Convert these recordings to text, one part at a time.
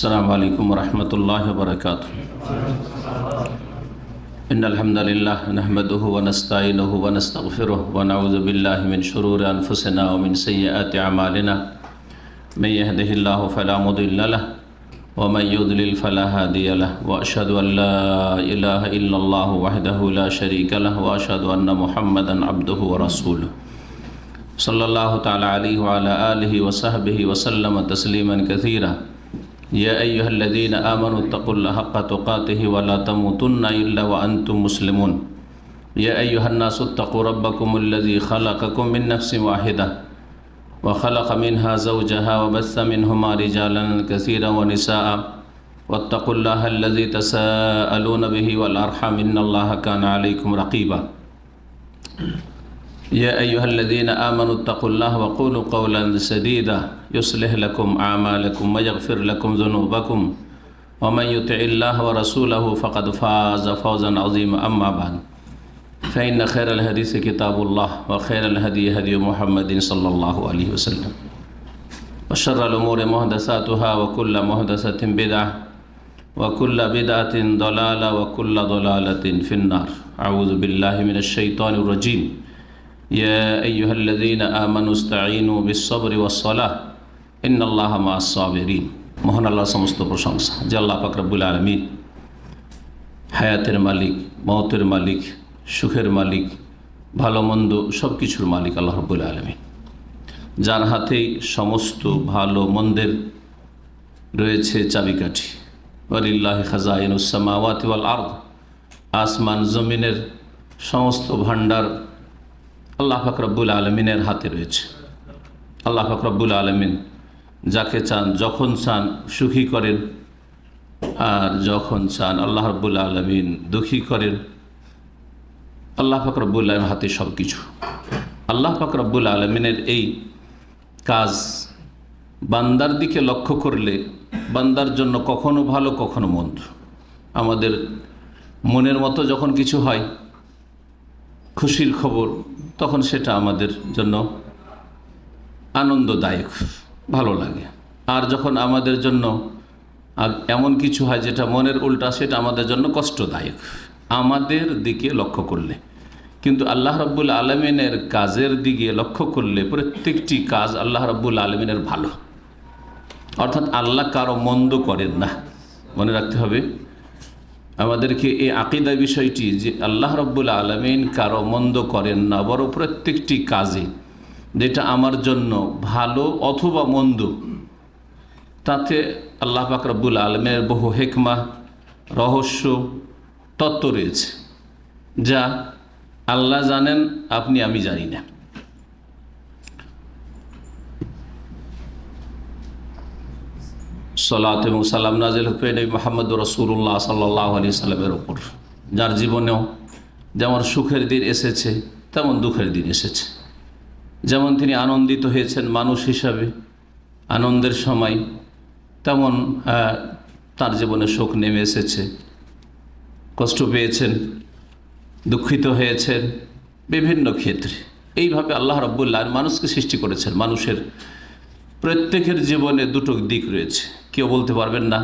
अस्सलामु अलैकुम वरहमतुल्लाहि वबरकातुहू। इन्नल हम्दुलिल्लाह नहमदुहु व नस्तईनुहु व नस्तगफिरुहु व नऊज़ु बिल्लाहि मिन शुरूरि अनफुसिना व मिन सय्यिआति अमालिना। मन यहदिहिल्लाहु फला मुदिल्ल लहु व मन युद्लिल फला हादिय लहु व अशहदु अन ला इलाहा इल्लल्लाहु वहदहु ला शरीका लहु व अशहदु अन्ना मुहम्मदन अब्दुहु व रसूलुहु सल्लल्लाहु तआला अलैहि व अला आलिहि व सहबिहि व सल्लम तस्लीमन कसीरा। या अय्युहल्लज़ीना आमनुत्तक़ुल्लाह हक़्क़ तुक़ातिहि व ला तमूतुन्ना इल्ला व अंतुम मुस्लिमून। या अय्युहन्नासुत्तक़ू रब्बकुमुल्लज़ी ख़लक़कुम मिन नफ़्सिन वाहिदा व ख़लक़ मिन्हा ज़ौजहा व बस्स मिन्हुमा रिजालन कसीरन व निसाअ वत्तक़ुल्लाह अल्लज़ी तसाअलून बिही वल अर्हम इन्नल्लाह काना अलैकुम रक़ीबा। या अय्युहल्लज़ीना आमनुत्तक़ुल्लाह व क़ूलू क़ौलन सदीदा युस्लिह लकुम आमालकुम व यग़फ़िर लकुम ज़ुनूबकुम व मन युतिइल्लाह व रसूलहु फ़क़द फ़ाज़ फ़ौज़न अज़ीमा। अम्मा बाद फ़इन्न खैरल हदीस किताबुल्लाह व खैरल हदी हदी मुहम्मदिन सल्लल्लाहु अलैहि वसल्लम व शर्रल उमूरि मुहदसातुहा व कुल्लु मुहदसतिन बिदअह व कुल्लु बिदअतिन दलाला व कुल्लु दलालतिन फ़िन्नार। अऊज़ु बिल्लाहि मिनश शैतानिर रजीम। या अय्युहल्लज़ीना आमनु इस्तईनु बिस्सब्रि वस्सलाह इन्नल्लाहा माअस-साबिरीन। মহান আল্লাহ সমস্ত প্রশংসা যে আল্লাহ পাক রব্বুল আলামিন হায়াতের মালিক, মওতের মালিক, সুখের মালিক, ভালো মন্দ সব কিছুর মালিক আল্লাহ রব্বুল আলামিন, যার হাতেই সমস্ত ভালো মন্দের রয়েছে চাবিকাঠি। ওয়ালিল্লাহি খাজাইনুস সামাওয়াতি ওয়াল আরদ, আসমান জমিনের সমস্ত ভাণ্ডার আল্লাহ পাক রব্বুল আলমিনের হাতে রয়েছে। আল্লাহ পাক রব্বুল আলমিন যাকে চান যখন চান সুখী করেন, আর যখন চান আল্লাহ রব্বুল আলমিন দুঃখী করেন। আল্লাহ পাক রব্বুল আলমিনের হাতে সব কিছু। আল্লাহ পাক রব্বুল আলমিনের এই কাজ বান্দার দিকে লক্ষ্য করলে বান্দার জন্য কখনো ভালো কখনো মন্দ। আমাদের মনের মতো যখন কিছু হয়, খুশির খবর, তখন সেটা আমাদের জন্য আনন্দদায়ক, ভালো লাগে। আর যখন আমাদের জন্য এমন কিছু হয় যেটা মনের উল্টা, সেটা আমাদের জন্য কষ্টদায়ক আমাদের দিকে লক্ষ্য করলে। কিন্তু আল্লাহ রাব্বুল আলামিনের কাজের দিকে লক্ষ্য করলে প্রত্যেকটি কাজ আল্লাহ রাব্বুল আলামিনের ভালো। অর্থাৎ আল্লাহ কারো মন্দ করেন না। মনে রাখতে হবে আমাদেরকে এই আকিদা বিষয়টি, যে আল্লাহ রাব্বুল আলামিন কারো মন্দ করেন না, বরং প্রত্যেকটি কাজে যেটা আমার জন্য ভালো অথবা মন্দ, তাতে আল্লাহ পাক রব্বুল আলামিনের বহু হিকমা, রহস্য, তত্ত্ব রয়েছে, যা আল্লাহ জানেন, আপনি আমি জানি না। সালাত এবং সালাম নাজিল হোক নবী মুহাম্মদ রাসূলুল্লাহ সাল্লাল্লাহু আলাইহি সাল্লামের ওপর, যার জীবনেও যেমন সুখের দিন এসেছে তেমন দুঃখের দিন এসেছে। যেমন তিনি আনন্দিত হয়েছেন মানুষ হিসাবে আনন্দের সময়, তেমন তার জীবনে শোক নেমে এসেছে, কষ্ট পেয়েছেন, দুঃখিত হয়েছেন বিভিন্ন ক্ষেত্রে। এইভাবে আল্লাহ রাব্বুল আলামিন মানুষকে সৃষ্টি করেছেন। মানুষের প্রত্যেকের জীবনে দুটো দিক রয়েছে। কেউ বলতে পারবেন না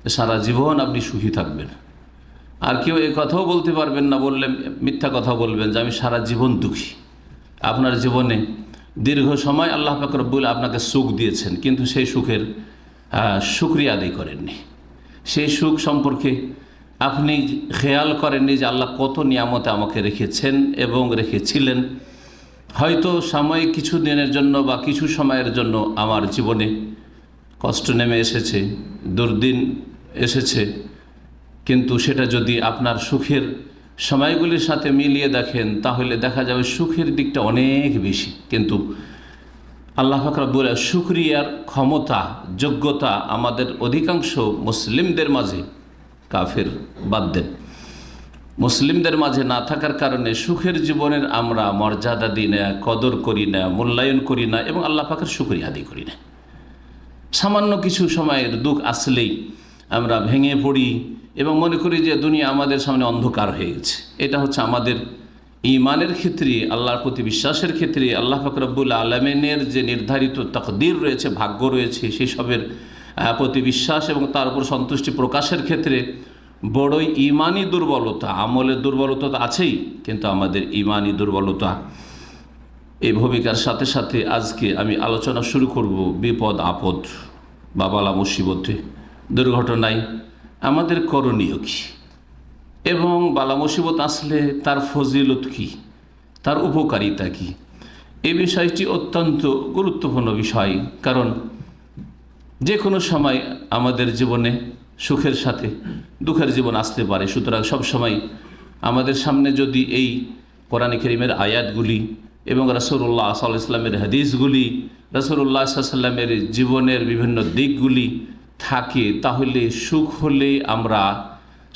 যে সারা জীবন আপনি সুখী থাকবেন, আর কেউ এই কথাও বলতে পারবেন না, বললে মিথ্যা কথা বলবেন যে আমি সারা জীবন দুঃখী। আপনার জীবনে দীর্ঘ সময় আল্লাহ পাক রব্বুল আপনাকে সুখ দিয়েছেন, কিন্তু সেই সুখের শুকরিয়া আদায় করেননি। সেই সুখ সম্পর্কে আপনি খেয়াল করেননি যে আল্লাহ কত নিয়ামতে আমাকে রেখেছেন এবং রেখেছিলেন। হয়তো সাময়িক কিছু দিনের জন্য বা কিছু সময়ের জন্য আমার জীবনে কষ্ট নেমে এসেছে, দুর্দিন এসেছে, কিন্তু সেটা যদি আপনার সুখের সময়গুলির সাথে মিলিয়ে দেখেন, তাহলে দেখা যাবে সুখের দিকটা অনেক বেশি। কিন্তু আল্লাহ পাক রব্বুল আলামিন শুকরিয়ার ক্ষমতা, যোগ্যতা আমাদের অধিকাংশ মুসলিমদের মাঝে, কাফের বাদ দেন, মুসলিমদের মাঝে না থাকার কারণে সুখের জীবনের আমরা মর্যাদা দিই না, কদর করি না, মূল্যায়ন করি না এবং আল্লাহ পাকের শুকরিয়া আদায় করি না। সামান্য কিছু সময়ের দুঃখ আসলেই আমরা ভেঙে পড়ি এবং মনে করি যে দুনিয়া আমাদের সামনে অন্ধকার হয়ে গেছে। এটা হচ্ছে আমাদের ঈমানের ক্ষেত্রে, আল্লাহর প্রতি বিশ্বাসের ক্ষেত্রে আল্লাহ পাক রব্বুল আলামিনের যে নির্ধারিত তাকদীর রয়েছে, ভাগ্য রয়েছে, সেই সবের প্রতি বিশ্বাস এবং তার উপর সন্তুষ্টি প্রকাশের ক্ষেত্রে বড়ই ইমানি দুর্বলতা, আমলের দুর্বলতা তো আছেই, কিন্তু আমাদের ইমানি দুর্বলতা, এই ভূমিকার সাথে সাথে আজকে আমি আলোচনা শুরু করব বিপদ আপদ বা বালা মুসিবতে, দুর্ঘটনায় আমাদের করণীয় কী এবং বালা মুসিবত আসলে তার ফজিলত কী, তার উপকারিতা কী। এই বিষয়টি অত্যন্ত গুরুত্বপূর্ণ বিষয়, কারণ যে কোনো সময় আমাদের জীবনে সুখের সাথে দুঃখের জীবন আসতে পারে। সুতরাং সবসময় আমাদের সামনে যদি এই কোরআনে কারীমের আয়াতগুলি এবং রাসূলুল্লাহ সাল্লাল্লাহু আলাইহি ওয়াসাল্লামের হাদিসগুলি, রাসূলুল্লাহ সাল্লাল্লাহু আলাইহি ওয়াসাল্লামের জীবনের বিভিন্ন দিকগুলি থাকে, তাহলে সুখ হলে আমরা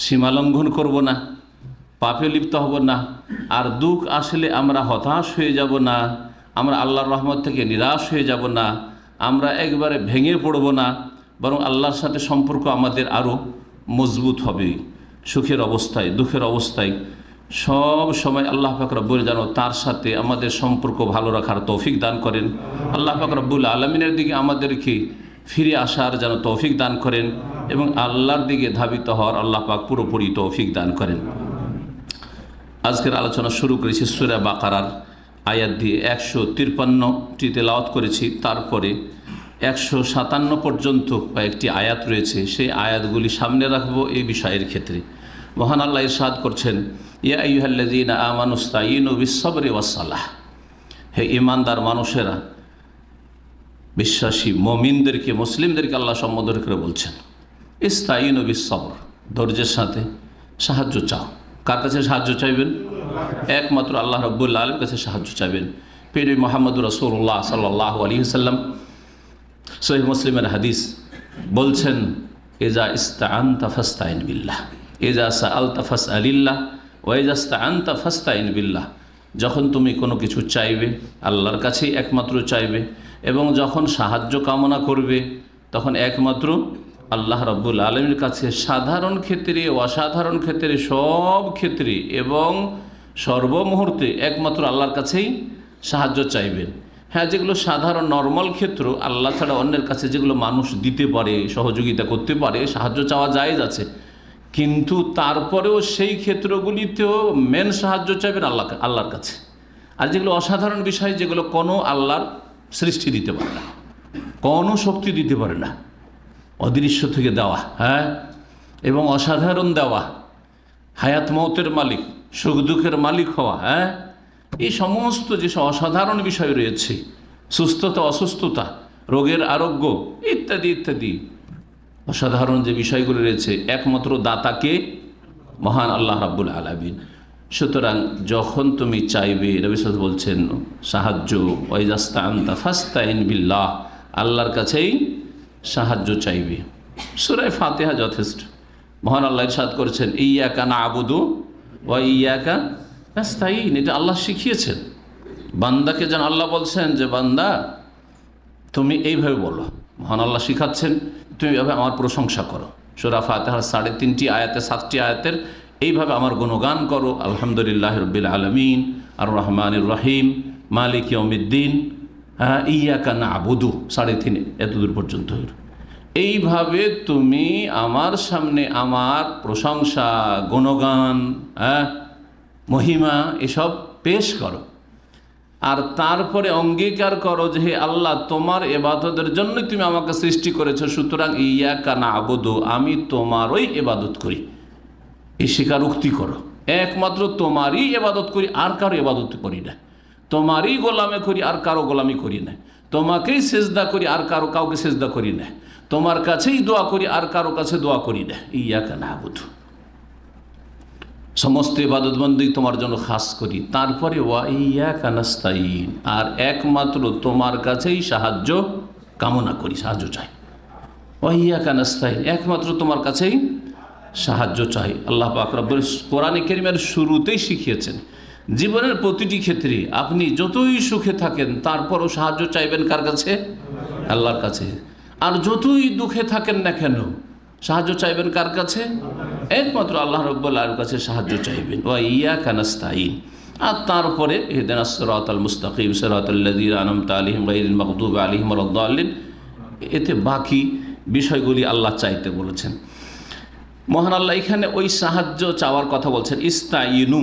সীমালঙ্ঘন করব না, পাপে লিপ্ত হব না, আর দুঃখ আসলে আমরা হতাশ হয়ে যাব না, আমরা আল্লাহর রহমত থেকে নিরাশ হয়ে যাব না, আমরা একবারে ভেঙে পড়ব না, বরং আল্লাহর সাথে সম্পর্ক আমাদের আরও মজবুত হবে। সুখের অবস্থায় দুঃখের অবস্থায় সব সময় আল্লাহ পাক রব্বুল যেন তার সাথে আমাদের সম্পর্ক ভালো রাখার তৌফিক দান করেন। আল্লাহ পাক রব্বুল আলামিনের দিকে আমাদেরকে ফিরে আসার যেন তৌফিক দান করেন এবং আল্লাহর দিকে ধাবিত হওয়ার আল্লাহ পাক পুরোপুরি তৌফিক দান করেন। আজকের আলোচনা শুরু করেছি সূরা বাকারার আয়াত দিয়ে। 153টি তেলাওয়াত করেছি, তারপরে 157 পর্যন্ত কয়েকটি আয়াত রয়েছে, সেই আয়াতগুলি সামনে রাখবো এই বিষয়ের ক্ষেত্রে। মহান আল্লাহ ইরশাদ করছেন, ইয়া আইয়ুহাল্লাযীনা আমানুস্তাঈনু বিস-সাবরি ওয়াস-সালাহ। হে ঈমানদার মানুষেরা, বিশ্বাসী মুমিনদেরকে, মুসলিমদেরকে আল্লাহ সম্বোধন করে বলছেন, ইস্তাঈনু বিস-সাবর, ধৈর্যের সাথে সাহায্য চাও। কার কাছে সাহায্য চাইবেন? একমাত্র আল্লাহ রাব্বুল আলামিনের কাছে সাহায্য চাইবেন। প্রিয় মুহাম্মদুর রাসূলুল্লাহ সাল্লাল্লাহু আলাইহি ওয়াসাল্লাম সহিহ মুসলিমের হাদিস বলছেন, ইজা ইস্তাআনতা ফাস্তাইন বিল্লাহ, ইজা সাআলতা ফাসআলিল্লাহ, ওয়া ইজা ইস্তাআনতা ফাস্তাইন বিল্লাহ। যখন তুমি কোনো কিছু চাইবে আল্লাহর কাছেই একমাত্র চাইবে, এবং যখন সাহায্য কামনা করবে তখন একমাত্র আল্লাহ রাব্বুল আলামিনের কাছে, সাধারণ ক্ষেত্রে অসাধারণ ক্ষেত্রে সব ক্ষেত্রে এবং সর্বমুহূর্তে একমাত্র আল্লাহর কাছেই সাহায্য চাইবেন। হ্যাঁ, যেগুলো সাধারণ নর্মাল ক্ষেত্র, আল্লাহ ছাড়া অন্যের কাছে যেগুলো মানুষ দিতে পারে, সহযোগিতা করতে পারে, সাহায্য চাওয়া জায়েজ আছে, কিন্তু তারপরেও সেই ক্ষেত্রগুলিতেও মেন সাহায্য চাইবেন আল্লাহর কাছে। আর যেগুলো অসাধারণ বিষয়, যেগুলো কোনো আল্লাহর সৃষ্টি দিতে পারে না, কোনো শক্তি দিতে পারে না, অদৃশ্য থেকে দেওয়া, হ্যাঁ, এবং অসাধারণ দেওয়া, হায়াত মৌতের মালিক, সুখ দুঃখের মালিক হওয়া, হ্যাঁ, এই সমস্ত যেসব অসাধারণ বিষয় রয়েছে, সুস্থতা অসুস্থতা, রোগের আরোগ্য ইত্যাদি ইত্যাদি অসাধারণ যে বিষয়গুলো রয়েছে, একমাত্র দাতাকে মহান আল্লাহ রাব্বুল আলামিন। সুতরাং যখন তুমি চাইবে, নবী সাল্লাল্লাহু আলাইহি ওয়াসাল্লাম বলছেন সাহায্য, ওয়া ইযা ইসতাআনতা ফাস্তাইন বিল্লাহ, আল্লাহর কাছেই সাহায্য চাইবে। সূরা ফাতিহা যথেষ্ট। মহান আল্লাহ ইরশাদ করেছেন, ইয়্যাকা না'বুদু ওয়া ইয়্যাকা নাস্তাঈন। এটা আল্লাহ শিখিয়েছেন বান্দাকে, যেন আল্লাহ বলছেন যে বান্দা তুমি এইভাবে বলো। মহান আল্লাহ শিখাচ্ছেন, তুমি এইভাবে আমার প্রশংসা করো। সূরা ফাতিহার 3.5 আয়াতে 7টি আয়াতের এইভাবে আমার গুণগান করো, আলহামদুলিল্লাহি রাব্বিল আলামিন, আর রহমানির রহিম, মালিক ইয়াউমিদ্দিন, ইয়্যাকা না'বুদু 3.5 এতদূর পর্যন্ত। এইভাবে তুমি আমার সামনে আমার প্রশংসা, গুণগান, মহিমা এসব পেশ করো, আর তারপরে অঙ্গীকার করো যে হে আল্লাহ, তোমার ইবাদতের জন্য তুমি আমাকে সৃষ্টি করেছো, সুতরাং ইয়্যাকা না'বুদু, আমি তোমারই ইবাদত করি। এই স্বীকারোক্তি করো, একমাত্র তোমারই ইবাদত করি, আর কারো ইবাদত করি না, তোমারই গোলামি করি, আর কারো গোলামি করি না, তোমাকেই সেজদা করি, আর কাউকে সেজদা করি না, তোমার কাছেই দোয়া করি, আর কারো কাছে দোয়া করি না। ইয়্যাকা না'বুদু, সমস্ত ইবাদতবন্দি তোমার জন্য খাস করি। তারপরে ওয়া ইয়্যাকা নাস্তাঈন, আর একমাত্র তোমার কাছেই সাহায্য কামনা করি, সাহায্য চাই। ওয়া ইয়্যাকা নাস্তাঈন, একমাত্র তোমার কাছেই সাহায্য চাই। আল্লাহ পাক রব্বুল কোরআনে কারীমের শুরুতেই শিখিয়েছেন, জীবনের প্রতিটি ক্ষেত্রে আপনি যতই সুখে থাকেন তারপরও সাহায্য চাইবেন কার কাছে? আল্লাহর কাছে। আর যতই দুঃখে থাকেন না কেন সাহায্য চাইবেন কার কাছে? একমাত্র আল্লাহ রাব্বুল আলামিনের কাছে সাহায্য চাইবেন। ওয়া ইয়্যাকা নাস্তাঈন, আর তারপরে ইহদিনাস সিরাতাল মুস্তাকিম সিরাতাল লাযীনা আন'আমতা আলাইহিম গায়রিল মাগদুবি আলাইহিম ওয়ালাদ-দাল্লিন। এতে বাকি বিষয়গুলি আল্লাহ চাইতে বলেছেন। মহান আল্লাহ এখানে ওই সাহায্য চাওয়ার কথা বলছেন, ইস্তাইনু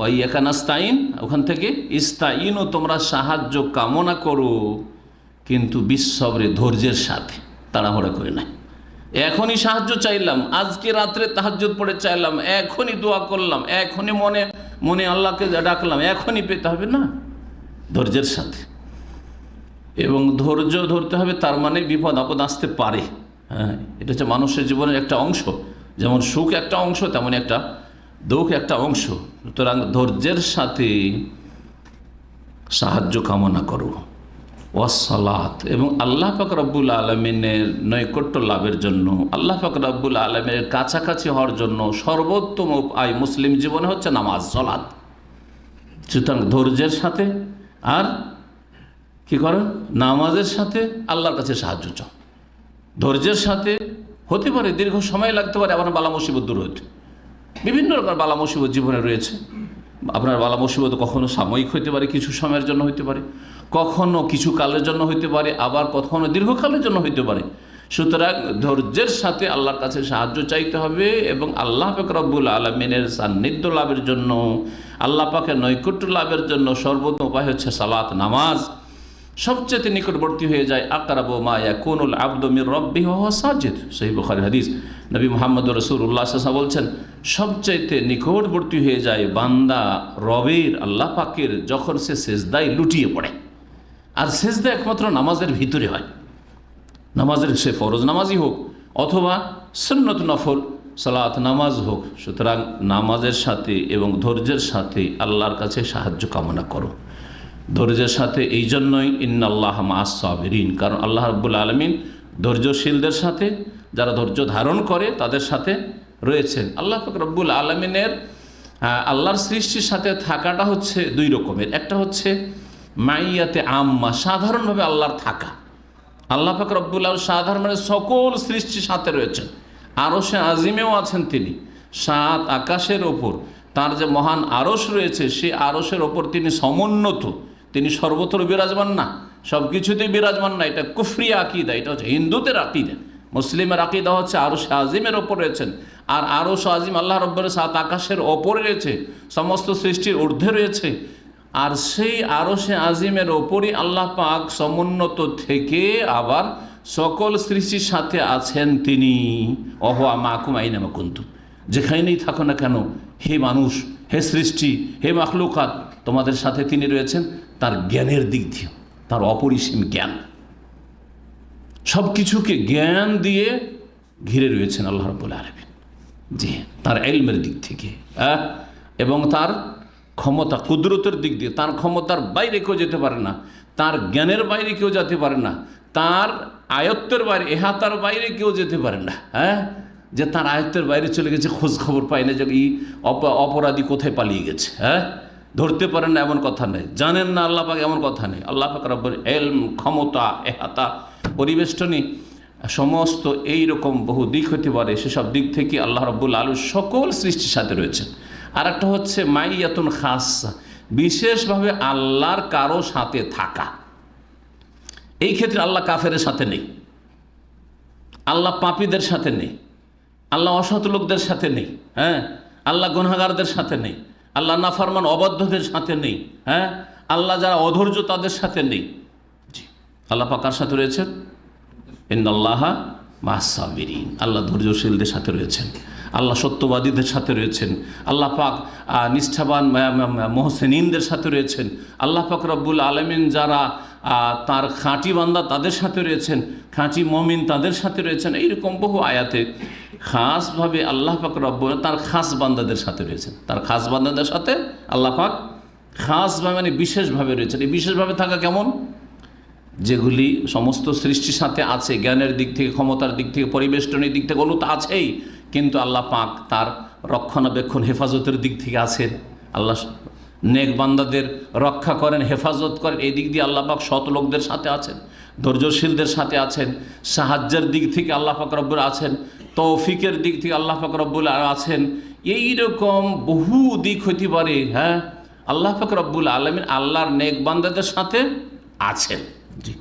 ওই একানাস্তাইন, ওখান থেকে ইস্তাইনু, তোমরা সাহায্য কামনা করো, কিন্তু বিশ্বরে ধৈর্যের সাথে, তাড়াহুড়া করে না। এখনই সাহায্য চাইলাম, আজকে রাত্রে তাহাজ্জুদ পড়ে চাইলাম, এখনই দোয়া করলাম, এখনই মনে মনে আল্লাহকে ডাকলাম, এখনই পেতে হবে না, ধৈর্যের সাথে। এবং ধৈর্য ধরতে হবে, তার মানে বিপদ আপদ আসতে পারে। হ্যাঁ, এটা হচ্ছে মানুষের জীবনের একটা অংশ, যেমন সুখ একটা অংশ তেমন একটা দুঃখ একটা অংশ। সুতরাং ধৈর্যের সাথে সাহায্য কামনা করো। ওয়াসসালাত, এবং আল্লাহ পাক রব্বুল আলমিনের নৈকট্য লাভের জন্য, আল্লাহ পাক রব্বুল আলমিনের কাছাকাছি হওয়ার জন্য সর্বোত্তম উপায় মুসলিম জীবনে হচ্ছে নামাজ, সালাত। সুতরাং ধৈর্যের সাথে আর কি করেন, নামাজের সাথে আল্লাহর কাছে সাহায্য চাও। ধৈর্যের সাথে হতে পারে দীর্ঘ সময় লাগতে পারে আপনার বালা মুসিবত দূর হতে, বিভিন্ন রকম বালা মুসিবত জীবনে রয়েছে। আপনার বালা মুসিবত কখনো সাময়িক হতে পারে, কিছু সময়ের জন্য হতে পারে, কখনো কিছু কালের জন্য হতে পারে, আবার কখনো দীর্ঘকালের জন্য হতে পারে। সুতরাং ধৈর্যের সাথে আল্লাহর কাছে সাহায্য চাইতে হবে এবং আল্লাহ পাক রব্বুল আলমিনের সান্নিধ্য লাভের জন্য, আল্লাহ পাকের নৈকট্য লাভের জন্য সর্বোত্তম উপায় হচ্ছে সালাত, নামাজ। সবচেয়ে নিকটবর্তী হয়ে যায় আকরাবু মা ইয়াকুনুল আবদু মির রাব্বিহি ওয়া হুয়া সাজিদ, সহিহ বুখারী হাদিস। নবী মুহাম্মদ রাসূলুল্লাহ সাল্লাল্লাহু আলাইহি ওয়াসাল্লাম বলছেন, সবচাইতে নিকটবর্তী হয়ে যায় বান্দা রবের, আল্লাহ পাকের, যখন সে সেজদায় লুটিয়ে পড়ে। আর সেজদা একমাত্র নামাজের ভিতরে হয়, নামাজের সে ফরজ নামাজই হোক অথবা সুন্নত নফল সালাত নামাজ হোক। সুতরাং নামাজের সাথে এবং ধৈর্যের সাথে আল্লাহর কাছে সাহায্য কামনা করো। ধৈর্যের সাথে এই জন্যই ইন্নাল্লাহ মা'আস সাবিরিন, কারণ আল্লাহ রাব্বুল আলামিন ধৈর্যশীলদের সাথে, যারা ধৈর্য ধারণ করে তাদের সাথে রয়েছেন। আল্লাহ পাক রব্বুল আলামিনের আল্লাহর সৃষ্টির সাথে থাকাটা হচ্ছে দুই রকমের। একটা হচ্ছে মাইয়াতে আম্মা, সাধারণভাবে আল্লাহর থাকা। আল্লাহ পাক রব্বুল আলামিন সাধারণ মানে সকল সৃষ্টির সাথে রয়েছেন, আরশে আজিমেও আছেন তিনি, সাত আকাশের ওপর তার যে মহান আরশ রয়েছে, সেই আরশের ওপর তিনি সমুন্নত, তিনি সর্বত্র বিরাজমান না, সব কিছুতেই বিরাজমান না। এটা কুফরি আকিদা, এটা হচ্ছে হিন্দুদের আকিদা। মুসলিমের আকিদা হচ্ছে আরশ আজিমের ওপর রয়েছেন, আর আরশ আজিম আল্লাহ রব্বুল সাত আকাশের ওপরে রয়েছে, সমস্ত সৃষ্টির ঊর্ধ্বে রয়েছে। আর সেই আরশে আজিমের ওপরই আল্লাহ পাক সমুন্নত থেকে আবার সকল সৃষ্টির সাথে আছেন তিনি। অহুয়া মাকুম আইনামা কুনতুম, যেখানেই থাকো না কেন হে মানুষ, হে সৃষ্টি, হে মাখলুকাত, তোমাদের সাথে তিনি রয়েছেন। তার জ্ঞানের দিক দিয়ে, তার অপরিসীম জ্ঞান, সব কিছুকে জ্ঞান দিয়ে ঘিরে রয়েছেন আল্লাহ রাব্বুল আলামিন। জি, তার ইলমের দিক থেকে এবং তার ক্ষমতা কুদরতের দিক দিয়ে, তার ক্ষমতার বাইরে কেউ যেতে পারে না, তার জ্ঞানের বাইরে কেউ যেতে পারে না, তার আয়ত্তের বাইরে, এহাতার বাইরে কেউ যেতে পারে না। যে তার আয়ত্তের বাইরে চলে গেছে, খোঁজ খবর পায় না যে এই অপরাধী কোথায় পালিয়ে গেছে, ধরতে পারেন না এমন কথা নেই, জানেন না আল্লাহ পাক এমন কথা নেই। আল্লাহ পাক রব্বুল ইলম, ক্ষমতা, এহাতা, পরিবেষ্টনী, সমস্ত এই রকম বহু দিক হতে পারে, সেসব দিক থেকে আল্লাহ রাব্বুল আলামিন সকল সৃষ্টির সাথে রয়েছেন। আর একটা হচ্ছে মাইয়াতুন খাসা, বিশেষভাবে আল্লাহর কারো সাথে থাকা। এই ক্ষেত্রে আল্লাহ কাফেরের সাথে নেই, আল্লাহ পাপীদের সাথে নেই, আল্লাহ অসৎ লোকদের সাথে নেই, আল্লাহ গুনাহগারদের সাথে নেই, আল্লাহ নাফরমান অবাধ্যদের সাথে নেই, আল্লাহ যারা অধৈর্য তাদের সাথে নেই। জি, আল্লাহ পাক কার সাথে রয়েছেন? ইন্নাল্লাহা মা'আস সাবিরিন, আল্লাহ ধৈর্যশীলদের সাথে রয়েছেন, আল্লাহ সত্যবাদীদের সাথে রয়েছেন, আল্লাহ পাক নিষ্ঠাবান মুহসিনিনদের সাথে রয়েছেন, আল্লাহ পাক রব্বুল আলামিন যারা তার খাঁটি বান্দা তাদের সাথে রয়েছেন, খাঁটি মুমিন তাদের সাথে রয়েছেন। এইরকম বহু আয়াতে খাসভাবে আল্লাহ পাক রব্বুল তার খাস বান্দাদের সাথে রয়েছেন, তার খাস বান্দাদের সাথে আল্লাহ পাক খাসভাবে মানে বিশেষভাবে রয়েছেন। এই বিশেষভাবে থাকা কেমন? যেগুলি সমস্ত সৃষ্টির সাথে আছে, জ্ঞানের দিক থেকে, ক্ষমতার দিক থেকে, পরিবেষ্টনের দিক থেকে, ওগুলো তো আছেই, কিন্তু আল্লাহ পাক তার রক্ষণাবেক্ষণ, হেফাজতের দিক থেকে আছেন। আল্লাহ নেক বান্দাদের রক্ষা করেন, হেফাজত করেন, এই দিক দিয়ে আল্লাহ পাক সৎ লোকদের সাথে আছেন, ধৈর্যশীলদের সাথে আছেন। সাহায্যের দিক থেকে আল্লাহ পাক রব্বুল আছেন, তৌফিকের দিক থেকে আল্লাহ পাক রব্বুল আছেন। এইরকম বহু দিক হতে পারে। আল্লাহ পাক রব্বুল আলামিন আল্লাহর নেক বান্দাদের সাথে আছেন। জি,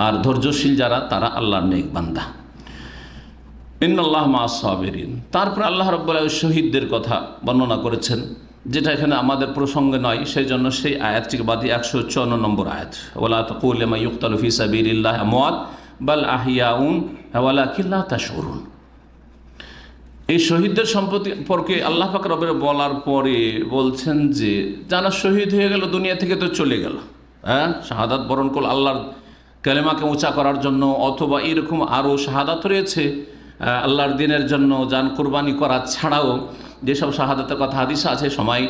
আর ধৈর্যশীল যারা তারা আল্লাহর নেক বান্দা। ইন্নাল্লাহ মা'আস সাবিরিন। তারপর আল্লাহ রাব্বুল আলামিন শহীদদের কথা বর্ণনা করেছেন, যেটা এখানে আমাদের প্রসঙ্গে নয়, সেই জন্য সেই আয়াতটিকে বাদে 154 নম্বর আয়াত, ওয়ালা তাকুলু লিমান ইউকতালু ফি সাবিলিল্লাহি আমওয়াত বাল আহইয়াউন ওয়ালাকিন লা তাশউরুন। এই শহীদদের সম্পর্কে আল্লাহ পাক রবের বলার পরে বলছেন যে যারা শহীদ হয়ে গেল দুনিয়া থেকে তো চলে গেল, হ্যাঁ, শাহাদাত বরণ করল আল্লাহর কালেমাকে উঁচা করার জন্য, অথবা এরকম আরও শাহাদাত রয়েছে আল্লাহর দিনের জন্য জান কোরবানি করা ছাড়াও, যেসব শাহাদাতের কথা হাদিসে আছে, সময়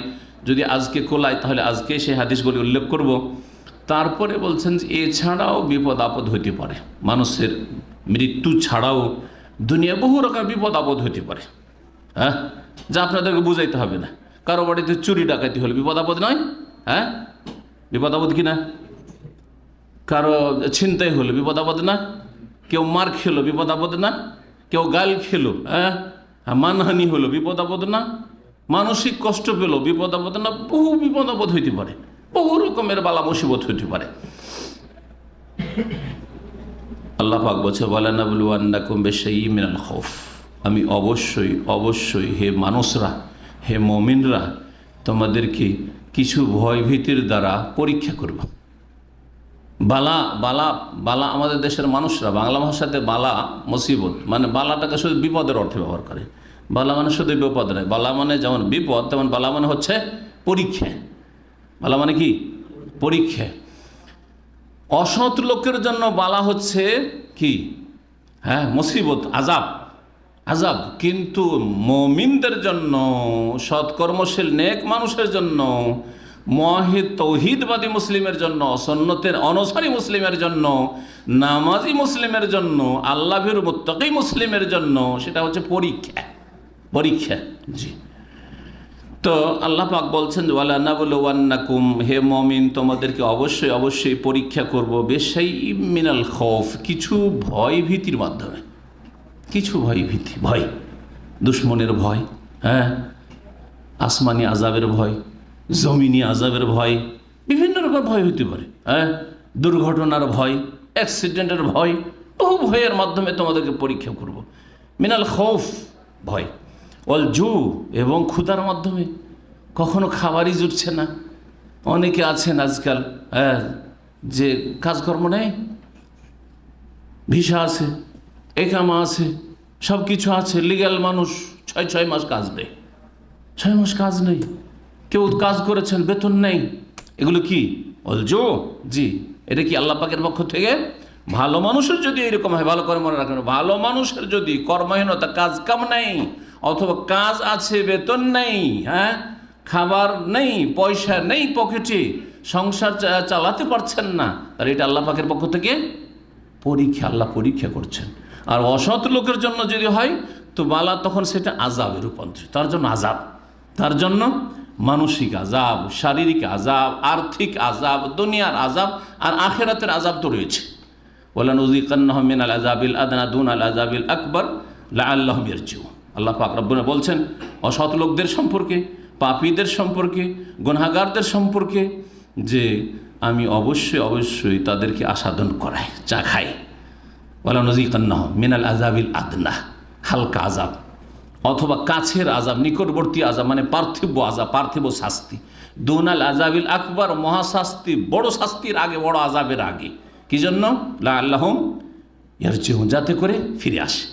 যদি আজকে কোলায় তাহলে আজকে সেই হাদিসগুলি উল্লেখ করব। তারপরে বলছেন যে এছাড়াও বিপদ আপদ হইতে পারে, মানুষের মৃত্যু ছাড়াও দুনিয়া বহু রকম বিপদ আপদ হইতে পারে, হ্যাঁ, যা আপনাদেরকে বুঝাইতে হবে না। কারো বাড়িতে চুরি ডাকাতি হলে বিপদ আপদ নয়? হ্যাঁ, বিপদ আপদ কি না? কারো ছিনতাই হলো বিপদ আপদ না? কেউ মার খেলো বিপদ আপদ না? কেউ গাল খেলো, হ্যাঁ, মানহানি হলো বিপদ আপদ না? মানসিক কষ্ট পেল বিপদ আপদ না? বহু বিপদ আপদ হইতে পারে, বহু রকমের বালা মুসিবত হইতে পারে। আল্লাহ পাক বলছে ওয়ালানাবলুওয়ান্নাকুম বিশাইইম মিনাল খাউফ, আমি অবশ্যই অবশ্যই হে মানুষরা, হে মুমিনরা, তোমাদেরকে কিছু ভয়ভীতির দ্বারা পরীক্ষা করব। বালা বালা বালা আমাদের দেশের মানুষরা বাংলা ভাষাতে বালা মুসিবত মানে বালাটাকে শুধু বিপদের অর্থে ব্যবহার করে। বালা মানে শুধু বিপদ নয়, বালা মানে যেমন বিপদ তেমন বালা মানে হচ্ছে পরীক্ষা। বালা মানে কি? পরীক্ষা। অসৎ লোকের জন্য বালা হচ্ছে কি? হ্যাঁ, মুসিবত, আযাব, আযাব। কিন্তু মুমিনদের জন্য, সৎকর্মশীল নেক মানুষের জন্য, মুওয়াহিদ তৌহিদবাদী মুসলিমের জন্য, সুন্নতের অনুসারী মুসলিমের জন্য, নামাজি মুসলিমের জন্য, আল্লাহর মুত্তাকি মুসলিমের জন্য সেটা হচ্ছে পরীক্ষা। পরীক্ষা, জি। তো আল্লাহ পাক বলছেন ওয়ালানাবলুওয়ান্নাকুম, হে মুমিন, তোমাদেরকে অবশ্যই অবশ্যই পরীক্ষা করব বিশাইইম মিনাল খাউফ, কিছু ভয় ভীতির মাধ্যমে। কিছু ভয় ভীতি, ভয়, দুশ্মনের ভয়, হ্যাঁ, আসমানি আযাবের ভয়, জমিনি আযাবের ভয়, বিভিন্ন রকম ভয় হইতে পারে, হ্যাঁ, দুর্ঘটনার ভয়, অ্যাক্সিডেন্টের ভয়, বহু ভয়ের মাধ্যমে তোমাদেরকে পরীক্ষা করব। মিনাল খাউফ, ভয়, ওয়াল জু, এবং ক্ষুধার মাধ্যমে। কখনো খাবারই জুটছে না। অনেকে আছেন আজকাল, হ্যাঁ, যে কাজকর্ম নেই, ভিসা আছে, একামা আছে, সব কিছু আছে, লিগ্যাল মানুষ, 6 মাস কাজ নেই, 6 মাস কাজ নেই। কেউ কাজ করেছেন, বেতন নেই। এগুলো কি? অলজো, জি। এটা কি আল্লাহ পাকের পক্ষ থেকে? ভালো মানুষের যদি এরকম হয়, ভালো করে মনে রাখেন, ভালো মানুষের যদি কর্মহীনতা, কাজ কাম নেই, অথবা কাজ আছে বেতন নেই, হ্যাঁ, খাবার নেই, পয়সা নেই পকেটে, সংসার চালাতে পারছেন না, তাহলে এটা আল্লাহ পাকের পক্ষ থেকে পরীক্ষা, আল্লাহ পরীক্ষা করছেন। আর অসৎ লোকের জন্য যদি হয় তো বালা, তখন সেটা আযাবে রূপান্তরিত। তার জন্য আযাব, তার জন্য মানসিক আযাব, শারীরিক আযাব, আর্থিক আযাব, দুনিয়ার আযাব, আর আখিরাতের আযাব তো রয়েছে। ওয়ালানুযিকান্নাহুম মিনাল আযাবিল আদনা দুনাল আযাবিল আকবার লাআল্লাহুম ইয়ারজিউন। আল্লাহ পাক রব্বুনা বলছেন অসৎ লোকদের সম্পর্কে, পাপীদের সম্পর্কে, গুনাহগারদের সম্পর্কে, যে আমি অবশ্যই অবশ্যই তাদেরকে আস্বাদন করাই, চা খাই। ওয়ালানুযিকান্নাহুম মিনাল আযাবিল আদনা, হালকা আযাব, অথবা কাছের আযাব, নিকটবর্তী আযাব, মানে পার্থিব আযাব, পার্থিব শাস্তি। দুনাল আযাবিল আকবার, মহাশাস্তি, বড় শাস্তির আগে, বড় আযাবের আগে। কি জন্য? লাআল্লাহুম ইয়ারজিউন, যাতে করে ফিরে আসে।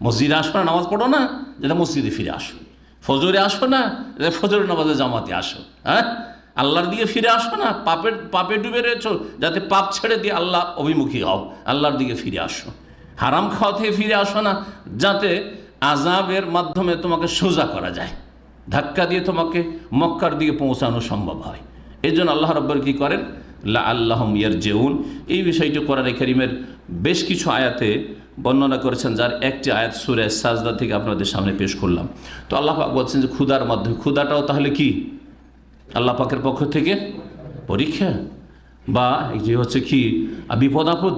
মসজিদে আসো না, নামাজ পড়ো না, যেটা মসজিদে ফিরে আসো। ফজরে আসো না, ফজরের নামাজে জামাতে আসো। হ্যাঁ, আল্লাহর দিকে ফিরে আসো না, পাপে ডুবে রয়েছো, যাতে পাপ ছেড়ে দিয়ে আল্লাহ অভিমুখী হও, আল্লাহর দিকে ফিরে আসো। হারাম খাওয়া থেকে ফিরে আসো না, যাতে আযাবের মাধ্যমে তোমাকে সোজা করা যায়, ধাক্কা দিয়ে তোমাকে মক্কার দিকে পৌঁছানো সম্ভব হয়। এই জন্য আল্লাহ রাব্বুল কি করেন? লাআল্লাহুম ইয়ারজিউন। এই বিষয়টি কোরআনে কারীমের বেশ কিছু আয়াতে বর্ণনা করেছেন, যার একটি আয়াত সূরা সাজদা থেকে আপনাদের সামনে পেশ করলাম। তো আল্লাহ পাক বলছেন যে ক্ষুধার মাধ্যমে, ক্ষুধাটাও তাহলে কি আল্লাহ পাকের পক্ষ থেকে পরীক্ষা, বা যে হচ্ছে কি বিপদ আপদ,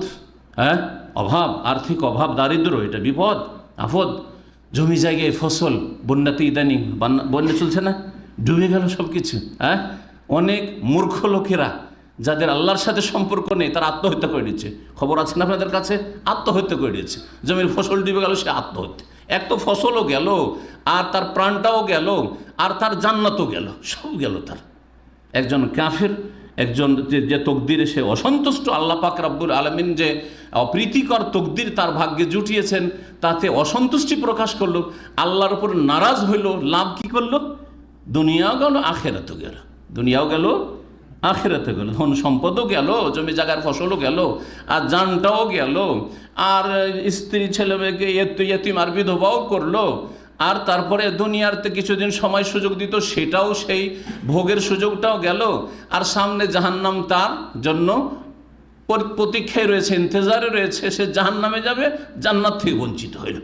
হ্যাঁ, অভাব, আর্থিক অভাব, দারিদ্র, এটা বিপদ আপদ। জমি জায়গায় ফসল, বন্যাতে ইদানিং বন্যা চলছে না, ডুবে গেল সব কিছু। হ্যাঁ, অনেক মূর্খ লোকেরা যাদের আল্লাহর সাথে সম্পর্ক নেই তারা আত্মহত্যা করে নিচ্ছে। খবর আছে না আপনাদের কাছে? আত্মহত্যা করে নিচ্ছে। জমির ফসল ডুবে গেল, সে আত্মহত্যা। এক তো ফসলও গেল, আর তার প্রাণটাও গেল, আর তার জান্নাতও গেল, সব গেল তার। একজন কাফের, একজন যে তকদিরে সে অসন্তুষ্ট, আল্লাহ পাক রব্বুল আলামিন যে অপ্রীতিকর তকদির তার ভাগ্যে জুটিয়েছেন তাতে অসন্তুষ্টি প্রকাশ করলো, আল্লাহর উপর নারাজ হইল, লাভ কি করলো? দুনিয়াও গেল, আখেরাতও গেল। দুনিয়াও গেল, আখেরাতে গেল, ধন সম্পদও গেল, জমি জায়গার ফসলও গেল, আর জানটাও গেল, আর স্ত্রী ছেলে মেয়েকে ইয়েতিম আর বিধবাও করলো, আর তারপরে দুনিয়াতে কিছুদিন সময় সুযোগ দিত, সেটাও সেই ভোগের সুযোগটাও গেল, আর সামনে জাহান্নাম তার জন্য প্রতীক্ষায় রয়েছে, ইন্তজারে রয়েছে, সে জাহান্নামে যাবে, জান্নাত থেকে বঞ্চিত হইল।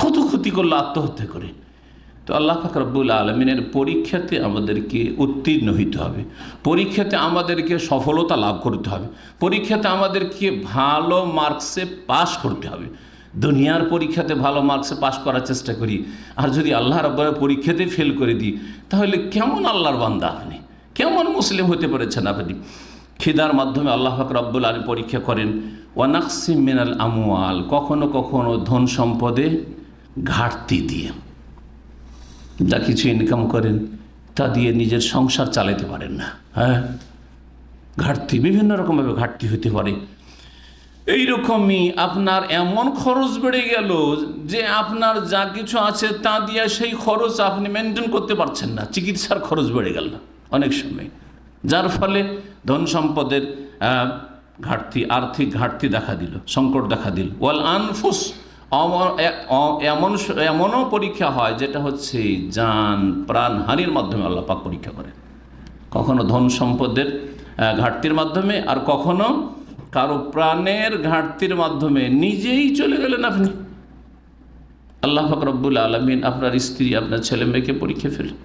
কত ক্ষতি করলো আত্মহত্যা করে। তো আল্লাহ পাক রব্বুল আলমিনের পরীক্ষাতে আমাদেরকে উত্তীর্ণ হইতে হবে, পরীক্ষাতে আমাদেরকে সফলতা লাভ করতে হবে, পরীক্ষাতে আমাদেরকে ভালো মার্কসে পাস করতে হবে। দুনিয়ার পরীক্ষাতে ভালো মার্কসে পাস করার চেষ্টা করি, আর যদি আল্লাহ রাব্বুল পরীক্ষাতে ফেল করে দিই, তাহলে কেমন আল্লাহর বান্দা আপনি, কেমন মুসলিম হতে পেরেছেন আপনি? খিদার মাধ্যমে আল্লাহ পাক রব্বুল আলামিন পরীক্ষা করেন। ওয়ানাকসিম মিনাল আমওয়াল, কখনো কখনো ধন সম্পদে ঘাটতি দিয়ে, যা কিছু ইনকাম করেন তা দিয়ে নিজের সংসার চালাতে পারেন না। হ্যাঁ, ঘাটতি, বিভিন্ন রকমভাবে ঘাটতি হতে পারে। এইরকমই আপনার এমন খরচ বেড়ে গেল যে আপনার যা কিছু আছে তা দিয়ে সেই খরচ আপনি মেনটেন করতে পারছেন না, চিকিৎসার খরচ বেড়ে গেল অনেক সময়, যার ফলে ধন সম্পদের ঘাটতি, আর্থিক ঘাটতি দেখা দিল, সংকট দেখা দিল। ওয়াল আনফুস, এমনও পরীক্ষা হয় যেটা হচ্ছে জান প্রাণহানির মাধ্যমে আল্লাহ পাক পরীক্ষা করে, কখনো ধন সম্পদের ঘাটতির মাধ্যমে, আর কখনো কারো প্রাণের ঘাটতির মাধ্যমে। নিজেই চলে গেলেন আপনি, আল্লাহ পাক রব্বুল আলামিন আপনার স্ত্রী, আপনার ছেলে মেয়েকে পরীক্ষা ফেলেন,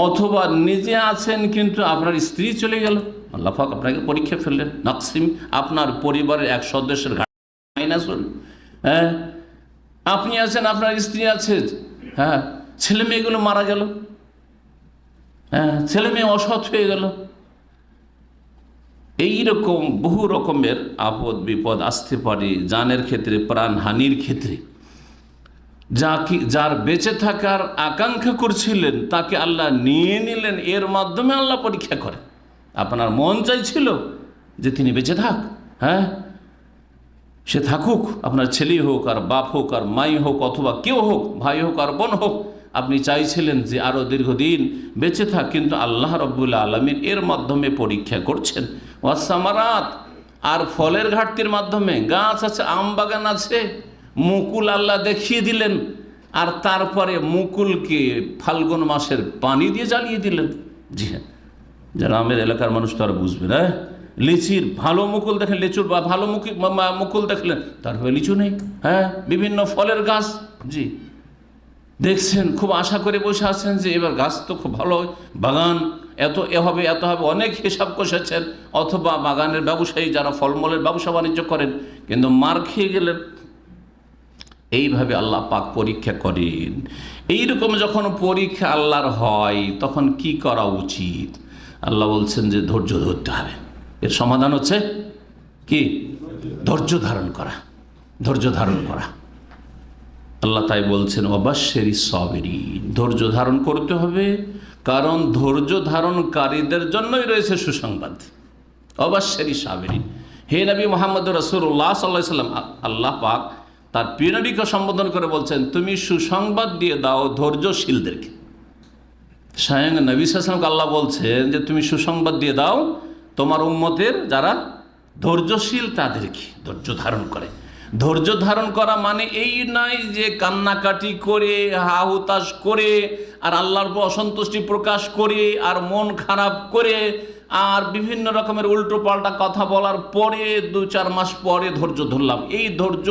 অথবা নিজে আছেন কিন্তু আপনার স্ত্রী চলে গেল, আল্লাহ পাক আপনাকে পরীক্ষা ফেললেন। নাকসিম, আপনার পরিবারের এক সদস্যের ঘাটতি মাইনাস হল। হ্যাঁ, আপনি আছেন, আপনার স্ত্রী আছে, হ্যাঁ, ছেলে মেয়েগুলো মারা গেল, হ্যাঁ, ছেলে মেয়ে অসৎ হয়ে গেল। এইরকম বহু রকমের আপদ বিপদ আসতে পারে জানের ক্ষেত্রে, প্রাণহানির ক্ষেত্রে। যার বেঁচে থাকার আকাঙ্ক্ষা করছিলেন তাকে আল্লাহ নিয়ে নিলেন, এর মাধ্যমে আল্লাহ পরীক্ষা করে। আপনার মন চাইছিল যে তিনি বেঁচে থাক, হ্যাঁ, সে থাকুক, আপনার ছেলে হোক আর বাপ হোক আর মাই হোক, অথবা কেউ হোক, ভাই হোক আর বোন হোক, আপনি চাইছিলেন যে আরও দীর্ঘদিন বেঁচে থাক, কিন্তু আল্লাহ রব্বুল আলামিন এর মাধ্যমে পরীক্ষা করছেন। ওয়াসামারাত, আর ফলের ঘাটতির মাধ্যমে, গাছ আছে, আম বাগান আছে, মুকুল আল্লাহ দেখিয়ে দিলেন, আর তারপরে মুকুলকে ফাল্গুন মাসের পানি দিয়ে জ্বালিয়ে দিলেন। জি হ্যাঁ, যারা আমের এলাকার মানুষ তারা বুঝবে না। লিচির ভালো মুকুল দেখেন, লিচুর বা ভালো মুকুল দেখলেন, তারপরে লিচু নেই। হ্যাঁ, বিভিন্ন ফলের গাছ, জি দেখছেন, খুব আশা করে বসে আছেন যে এবার গাছ তো খুব ভালো, বাগান এত হবে এত হবে, অনেক হিসাব কষেছেন, অথবা বাগানের ব্যবসায়ী যারা ফলমূলের ব্যবসা বাণিজ্য করেন, কিন্তু মার খেয়ে গেলেন। এইভাবে আল্লাহ পাক পরীক্ষা করেন। এইরকম যখন পরীক্ষা আল্লাহর হয় তখন কি করা উচিত? আল্লাহ বলছেন যে ধৈর্য ধরতে হবে। এর সমাধান হচ্ছে কি? ধৈর্য ধারণ করা, ধৈর্য ধারণ করা। আল্লাহ তাই বলছেন ওয়াবাশশিরিস সাবিরিন, ধৈর্য ধারণ করতে হবে, কারণ ধৈর্য ধারণকারীদের জন্যই রয়েছে সুসংবাদ। ওয়াবাশশিরিস সাবিরিন, হে নবী মুহাম্মদ রাসূলুল্লাহ সাল্লাল্লাহু আলাইহি ওয়াসাল্লাম, আল্লাহ পাক তার প্রিয় নবীকে সম্বোধন করে বলছেন তুমি সুসংবাদ দিয়ে দাও ধৈর্যশীলদেরকে। স্বয়ং নবী সাল্লাল্লাহু আলাইহি ওয়াসাল্লামকে আল্লাহ বলছেন যে তুমি সুসংবাদ দিয়ে দাও তোমার উম্মতের যারা ধৈর্যশীল তাদেরকে, ধৈর্য ধারণ করে। ধৈর্য ধারণ করা মানে এই নয় যে কান্নাকাটি করে, হাহুতাশ করে, আর আল্লাহর উপর অসন্তুষ্টি প্রকাশ করে, আর মন খারাপ করে, আর বিভিন্ন রকমের উল্টো পাল্টা কথা বলার পরে 2-4 মাস পরে ধৈর্য ধরলাম। এই ধৈর্য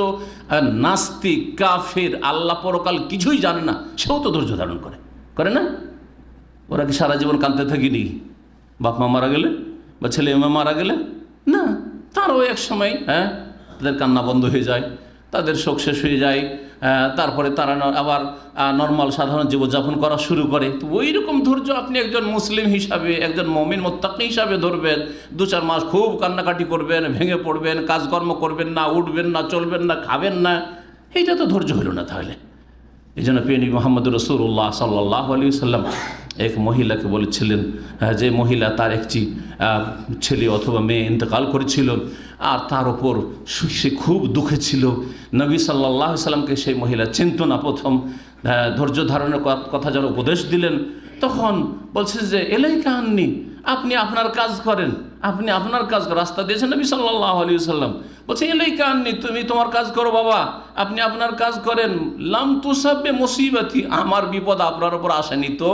নাস্তিক, কাফের, আল্লাহ পরকাল কিছুই জানে না, সেও তো ধৈর্য ধারণ করে না? ওরা কি সারা জীবন কাঁদতে থাকিনি বাপ মা মারা গেলে বা ছেলে মা মারা গেলে? না, তারও এক সময় তাদের কান্না বন্ধ হয়ে যায়, তাদের শোক শেষ হয়ে যায়, তারপরে তারা আবার নর্মাল সাধারণ জীবনযাপন করা শুরু করে। তো ওই রকম ধৈর্য আপনি একজন মুসলিম হিসাবে, একজন মুমিন মুত্তাকি হিসাবে ধরবেন। 2-4 মাস খুব কান্নাকাটি করবেন, ভেঙে পড়বেন, কাজকর্ম করবেন না, উঠবেন না, চলবেন না, খাবেন না, এইটা তো ধৈর্য হলো না। তাহলে এই জন্য প্রিয় নবী মুহাম্মদ রাসূলুল্লাহ সাল্লাল্লাহু আলাইহি ওয়াসাল্লাম এক মহিলাকে বলেছিলেন, যে মহিলা তার একটি ছেলে অথবা মেয়ে ইন্তেকাল করেছিল আর তার ওপর সে খুব দুঃখে ছিল। নবী সাল্লাল্লাহু আলাইহি সাল্লামকে সেই মহিলা চিনত না। প্রথম ধৈর্য ধারণের কথা যারা উপদেশ দিলেন, তখন বলছে যে এলাইকা আন্নি, আপনি আপনার কাজ করেন, আপনি আপনার কাজ করেন। রাস্তা দিয়েছেন নবী সাল্লাল্লাহু আলাইহি ওয়াসাল্লাম, বলছে এলাইকা আন্নি, তুমি তোমার কাজ করো বাবা, আপনি আপনার কাজ করেন। লাম তুসাব্বে মুসিবাতি, আমার বিপদ আপনার উপর আসেনি তো,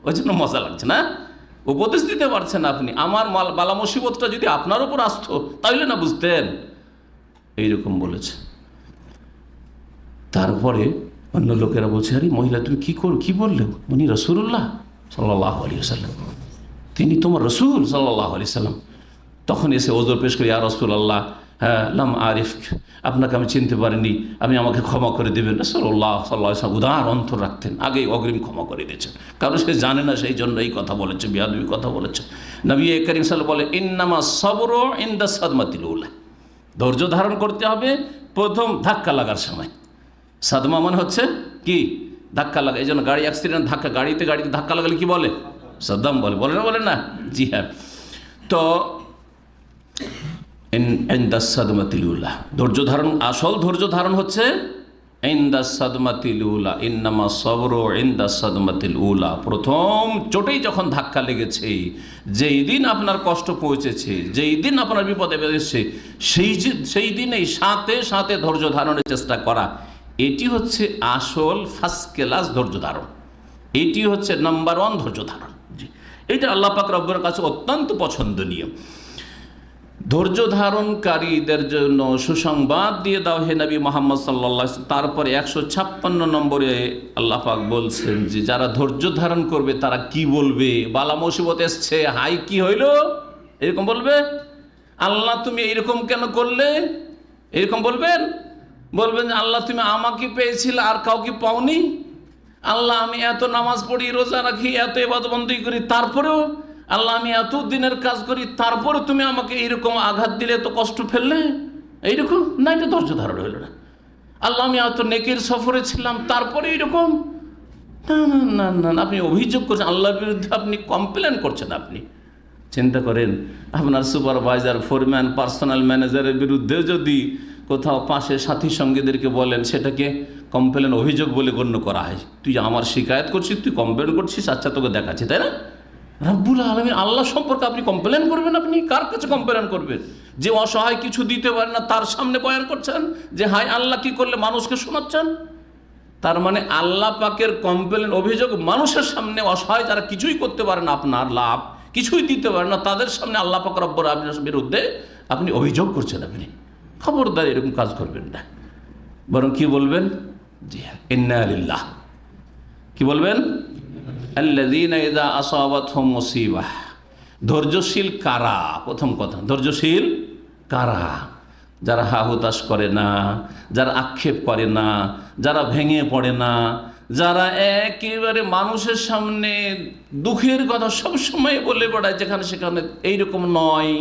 ওই জন্য মজা লাগছে না, উপদেশ দিতে পারছেন আপনি। আমার বালা মুসিবতটা যদি আপনার উপর আসতো তাহলে না বুঝতেন, এইরকম বলেছে। তারপরে অন্য লোকেরা বলছে, আরে মহিলা তুমি কি বললে? উনি রাসূলুল্লাহ সাল্লাল্লাহু আলাইহি ওয়াসাল্লাম, তিনি তোমার রাসূল সাল্লাল্লাহু আলাইহি ওয়াসাল্লাম। তখন এসে ওযর পেশ করে, ইয়া রাসূলুল্লাহ, লাম আরিফ, আপনাকে আমি চিনতে পারিনি, আপনি আমাকে ক্ষমা করে দেবেন। রাসূলুল্লাহ সাল্লাল্লাহু আলাইহি ওয়াসাল্লাম উদার অন্তর রাখতেন, আগেই অগ্রিম ক্ষমা করে দিয়েছেন, কারণ সে জানে না, সেই জন্য এই কথা বলেছে, বিয়াদবি কথা বলেছে। নবী করিম সাল্লাল্লাহু বলে, ইন্নামা সাবরু ইনদা সাদমাতিল উলা, ধৈর্য ধারণ করতে হবে প্রথম ধাক্কা লাগার সময়। সাদমা মানে হচ্ছে কি? ধাক্কা লাগা। এই জন্য গাড়ি অ্যাক্সিডেন্ট, গাড়িতে ধাক্কা লাগালে কি বলে? সাদ্দাম বলে না? জি হ্যাঁ। তো ইনদা সাদমাতিল উলা, ধৈর্য ধারণ, আসল ধৈর্য ধারণ হচ্ছে ইনদা সাদমাতিল উলা, ইন্নামা সাবরু ইনদা সাদমাতিল উলা। প্রথম চোটেই যখন ধাক্কা লেগেছে, যেই দিন আপনার কষ্ট পৌঁছেছে, যেই দিন আপনার বিপদে বেঁধেছে, সেই দিনেই সাথে সাথে ধৈর্য ধারণের চেষ্টা করা, এটি হচ্ছে আসল ফার্স্ট ক্লাস ধৈর্য ধারণ, এটি হচ্ছে নাম্বার 1 ধৈর্য ধারণ। জি, এটা আল্লাহ পাক রব্বুর কাছে অত্যন্ত পছন্দনীয়। ধৈর্য ধারণকারীদের জন্য সুসংবাদ দিয়ে দাও হে নবী মুহাম্মদ সাল্লাল্লাহু আলাইহি ওয়াসাল্লাম। তারপরে 156 নম্বরে আল্লাহ পাক বলছেন যে যারা ধৈর্য ধারণ করবে তারা কি বলবে? বালা মুসিবত এসছে, হাই কি হইল, এরকম বলবে? আল্লাহ তুমি এইরকম কেন করলে, এরকম বলবেন? বলবেন আল্লাহ তুমি আমাকে পেয়েছিলে আর কাউকে পাওনি? আল্লাহ আমি এত নামাজ পড়ি, রোজা রাখি, এত ইবাদতবন্দি করি, তারপরেও আল্লাহ আমি এত দিনের কাজ করি, তারপরে তুমি আমাকে এইরকম আঘাত দিলে, এত কষ্ট ফেললে, এইরকম না, এটা ধৈর্য ধারণ হইল না। আল্লাহ আমি এত নেকির সফরে ছিলাম, তারপরে এইরকম, না না না না, আপনি অভিযোগ করছেন, আল্লাহর বিরুদ্ধে আপনি কমপ্লেন করছেন। আপনি চিন্তা করেন, আপনার সুপারভাইজার, ফোরম্যান, পার্সোনাল ম্যানেজারের বিরুদ্ধে যদি কোথাও পাশে সাথী সঙ্গীদেরকে বলেন, সেটাকে কমপ্লেন, অভিযোগ বলে গণ্য করা হয়। তুই আমার শিকায়ত করছিস, তুই কমপ্লেন করছিস, আচ্ছা তোকে দেখাচ্ছি, তাই না? রব্বুল আলামিন আল্লাহ সম্পর্কে আপনি কমপ্লেন করবেন? আপনি কার কাছে কমপ্লেন করবেন? যে অসহায় কিছু দিতে পারে না, তার সামনে বয়ান করছেন যে হাই আল্লাহ কি করলে, মানুষকে শোনাচ্ছেন। তার মানে আল্লাহ পাকের কমপ্লেন, অভিযোগ মানুষের সামনে, অসহায় যারা কিছুই করতে পারে না, আপনার লাভ কিছুই দিতে পারে না, তাদের সামনে আল্লাহ পাক রব্বুল আলামিনের বিরুদ্ধে আপনি অভিযোগ করছেন। আপনি খবরদার এরকম কাজ করবেন না, বরং কি বলবেন? জি হ্যাঁ, ইন্না লিল্লাহ। কি বলবেন? আল্লাযীনা ইযা আসাবাতহুম মুসিবাহ। ধৈর্যশীল কারা? প্রথম কথা, ধৈর্যশীল কারা? যারা হাহুতাশ করে না, যারা আক্ষেপ করে না, যারা ভেঙে পড়ে না, যারা একেবারে মানুষের সামনে দুঃখের কথা সবসময় বলে বেড়ায়, যেখানে সেখানে এইরকম নয়,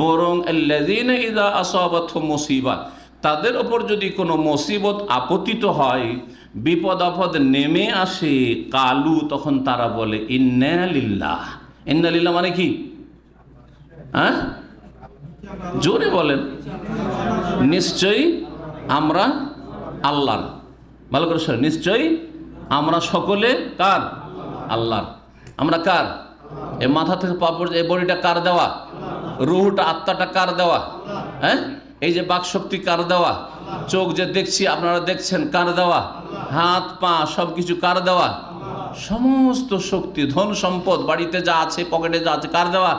বরং আল্লাযীনা ইযা আসাবাতহুম মুসিবাহ, তাদের ওপর যদি কোনো মুসিবত আপতিত হয়, বিপদ আপদ নেমে আসে, কালু, তখন তারা বলে ইন্না লিল্লাহ। ইন্না লিল্লাহ মানে কি? হ্যাঁ, জোরে বলেন। নিশ্চয়ই আমরা আল্লাহর। ভালো করে শোনেন, নিশ্চয়ই আমরা সকলে কার? আল্লাহর। আমরা কার? এ মাথা থেকে পা পর্যন্ত এই বডিটা কার দেওয়া? রুহটা, আত্মাটা কার দেওয়া? হ্যাঁ, এই যে বাকশক্তি কার দেওয়া? চোখ যে দেখছি, আপনারা দেখছেন, কার দেওয়া? হাত পা সব কিছু কার দেওয়া? সমস্ত শক্তি, ধন সম্পদ, বাড়িতে যা আছে, পকেটে যা আছে, কার দেওয়া?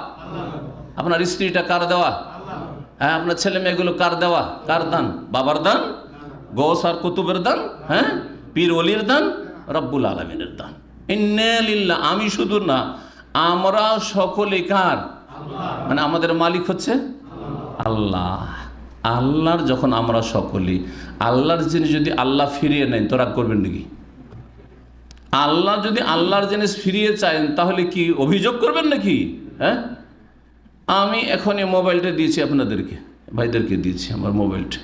আপনার স্ত্রীটা কার দেওয়া? হ্যাঁ, আপনার ছেলে মেয়েগুলো কার দেওয়া? কার দান? বাবার দান, গৌস আর কুতুবের দান, হ্যাঁ, পীর ওলির দান, রব্বুল আলামিনের দান। ইন্না লিল্লাহ, আমি শুধু না, আমরা সকলে কার? মানে আমাদের মালিক হচ্ছে আল্লাহ। আল্লাহর যখন আমরা সকলেই আল্লাহর জিনিস যদি আল্লাহ ফিরিয়ে নেন তো রাগ করবেন নাকি? আল্লাহ যদি আল্লাহর জিনিস ফিরিয়ে চান তাহলে কি অভিযোগ করবেন নাকি? হ্যাঁ, আমি এখন এই মোবাইলটা দিয়েছি আপনাদেরকে, ভাইদেরকে দিয়েছি আমার মোবাইলটা,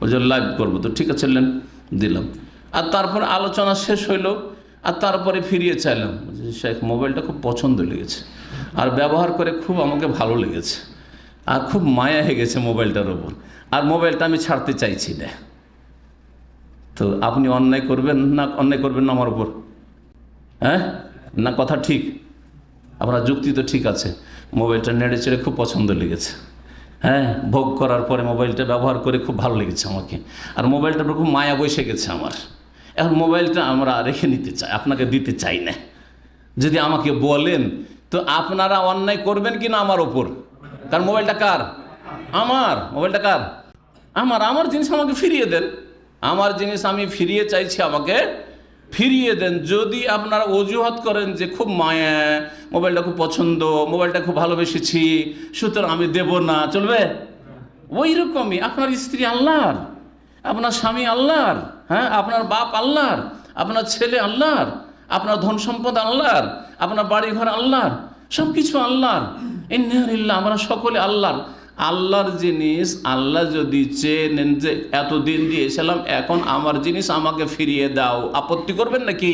ওই যে লাইভ করবো, তো ঠিক আছে দিলাম। আর তারপরে আলোচনা শেষ হইলো, আর তারপরে ফিরিয়ে চাইলাম, শেখ মোবাইলটা খুব পছন্দ লেগেছে আর ব্যবহার করে খুব আমাকে ভালো লেগেছে আর খুব মায়া হয়ে গেছে মোবাইলটার ওপর, আর মোবাইলটা আমি ছাড়তে চাইছি না। তো আপনি অন্যায় করবেন না? অন্যায় করবেন না আমার ওপর? হ্যাঁ না, কথা ঠিক? আপনার যুক্তি তো ঠিক আছে, মোবাইলটা নেড়ে চেড়ে খুব পছন্দ লেগেছে, হ্যাঁ, ভোগ করার পরে মোবাইলটা ব্যবহার করে খুব ভালো লেগেছে আমাকে, আর মোবাইলটার উপর খুব মায়া বসে গেছে আমার। এখন মোবাইলটা আমরা রেখে নিতে চাই, আপনাকে দিতে চাই না। যদি আমাকে বলেন তো আপনারা অন্যায় করবেন কি না আমার ওপর? কারণ মোবাইলটা কার? আমার। মোবাইলটা কার? আমার। আমার জিনিস আমাকে ফিরিয়ে দেন, আমার জিনিস আমি ফিরিয়ে চাইছি, আমাকে ফিরিয়ে দেন। যদি আপনারা অজুহাত করেন যে খুব মায়া, মোবাইলটা খুব পছন্দ, মোবাইলটা খুব ভালোবেসেছি, সুতরাং আমি দেব না, চলবে? ওই রকমই আপনার স্ত্রী আল্লাহর, আপনার স্বামী আল্লাহর, হ্যাঁ, আপনার বাপ আল্লাহর, আপনার ছেলে আল্লাহর, আপনার ধন সম্পদ আল্লাহর, আপনার বাড়িঘর আল্লাহর, সব কিছু আল্লাহর। ইন্নালিল্লাহ, আমরা সকলে আল্লাহর। আল্লাহর জিনিস আল্লাহ যদি চেয়ে নেন যে এতদিন দিয়েছিলাম, এখন আমার জিনিস আমাকে ফিরিয়ে দাও, আপত্তি করবেন নাকি?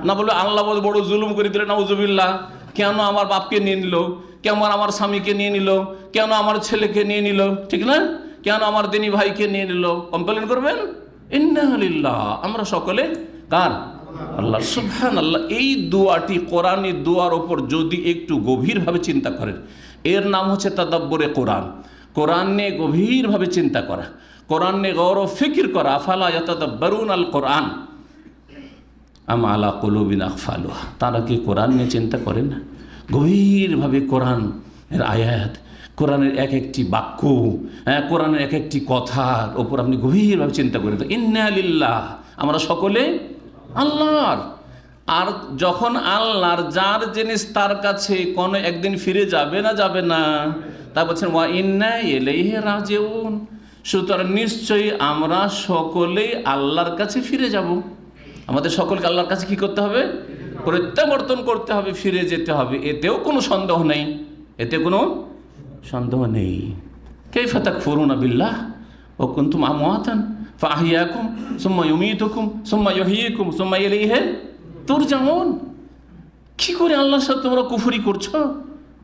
না বলে আল্লাহ বড় জুলুম করে দিলেন, নাউজুবিল্লাহ। কেন আমার বাপকে নিয়ে নিল, কেন আমার স্বামীকে নিয়ে নিল, কেন আমার ছেলেকে নিয়ে নিল, ঠিক না? কেন আমার দিনী ভাইকে নিয়ে নিল? কমপ্লেন করবেন? ইন্নালিল্লাহ, আমরা সকলে কার? আল্লাহ। সুবহানাল্লাহ। এই দোয়াটি, কোরআনী দোয়ার ওপর যদি একটু গভীরভাবে চিন্তা করেন, এর নাম হচ্ছে তাদাব্বুরে কোরআন। কোরআন নিয়ে গভীরভাবে চিন্তা করা, কোরআন নিয়ে গৌর ফিকির করা। আফালা ইয়াতাদাব্বারুন আল কোরআন আম আলা কুলুবিন আকফালুহা। তারা কি কোরআন নিয়ে চিন্তা করেন না? গভীরভাবে কোরআন এর আয়াত, কোরআনের এক একটি বাক্য, হ্যাঁ, কোরআনের এক একটি কথার ওপর আপনি গভীরভাবে চিন্তা করেন। ইন্না লিল্লাহ, আমরা সকলে আল্লাহর। আর যখন আল্লাহর, যার জিনিস তার কাছে কোনো একদিন ফিরে যাবে না, যাবে না, তা বলছেন ওয়া ইন্না ইলাইহি রাজিউন। সুতরাং নিশ্চয়ই আমরা সকলেই আল্লাহর কাছে ফিরে যাব। আমাদের সকলকে আল্লাহর কাছে কি করতে হবে? প্রত্যাবর্তন করতে হবে, ফিরে যেতে হবে। এতেও কোনো সন্দেহ নেই, এতে কোনো সন্দেহ নেই। কাইফা তাকফুরুনা বিল্লাহ ওয়া কুনতুম আমওয়াতান ফাআহইয়াকুম সুম্মা ইউমীতুকুম সুম্মা ইউহয়িকুম সুম্মা ইলাইহি তুরজাউন। কি করে আল্লাহর সাথে তোমরা কুফরি করছো?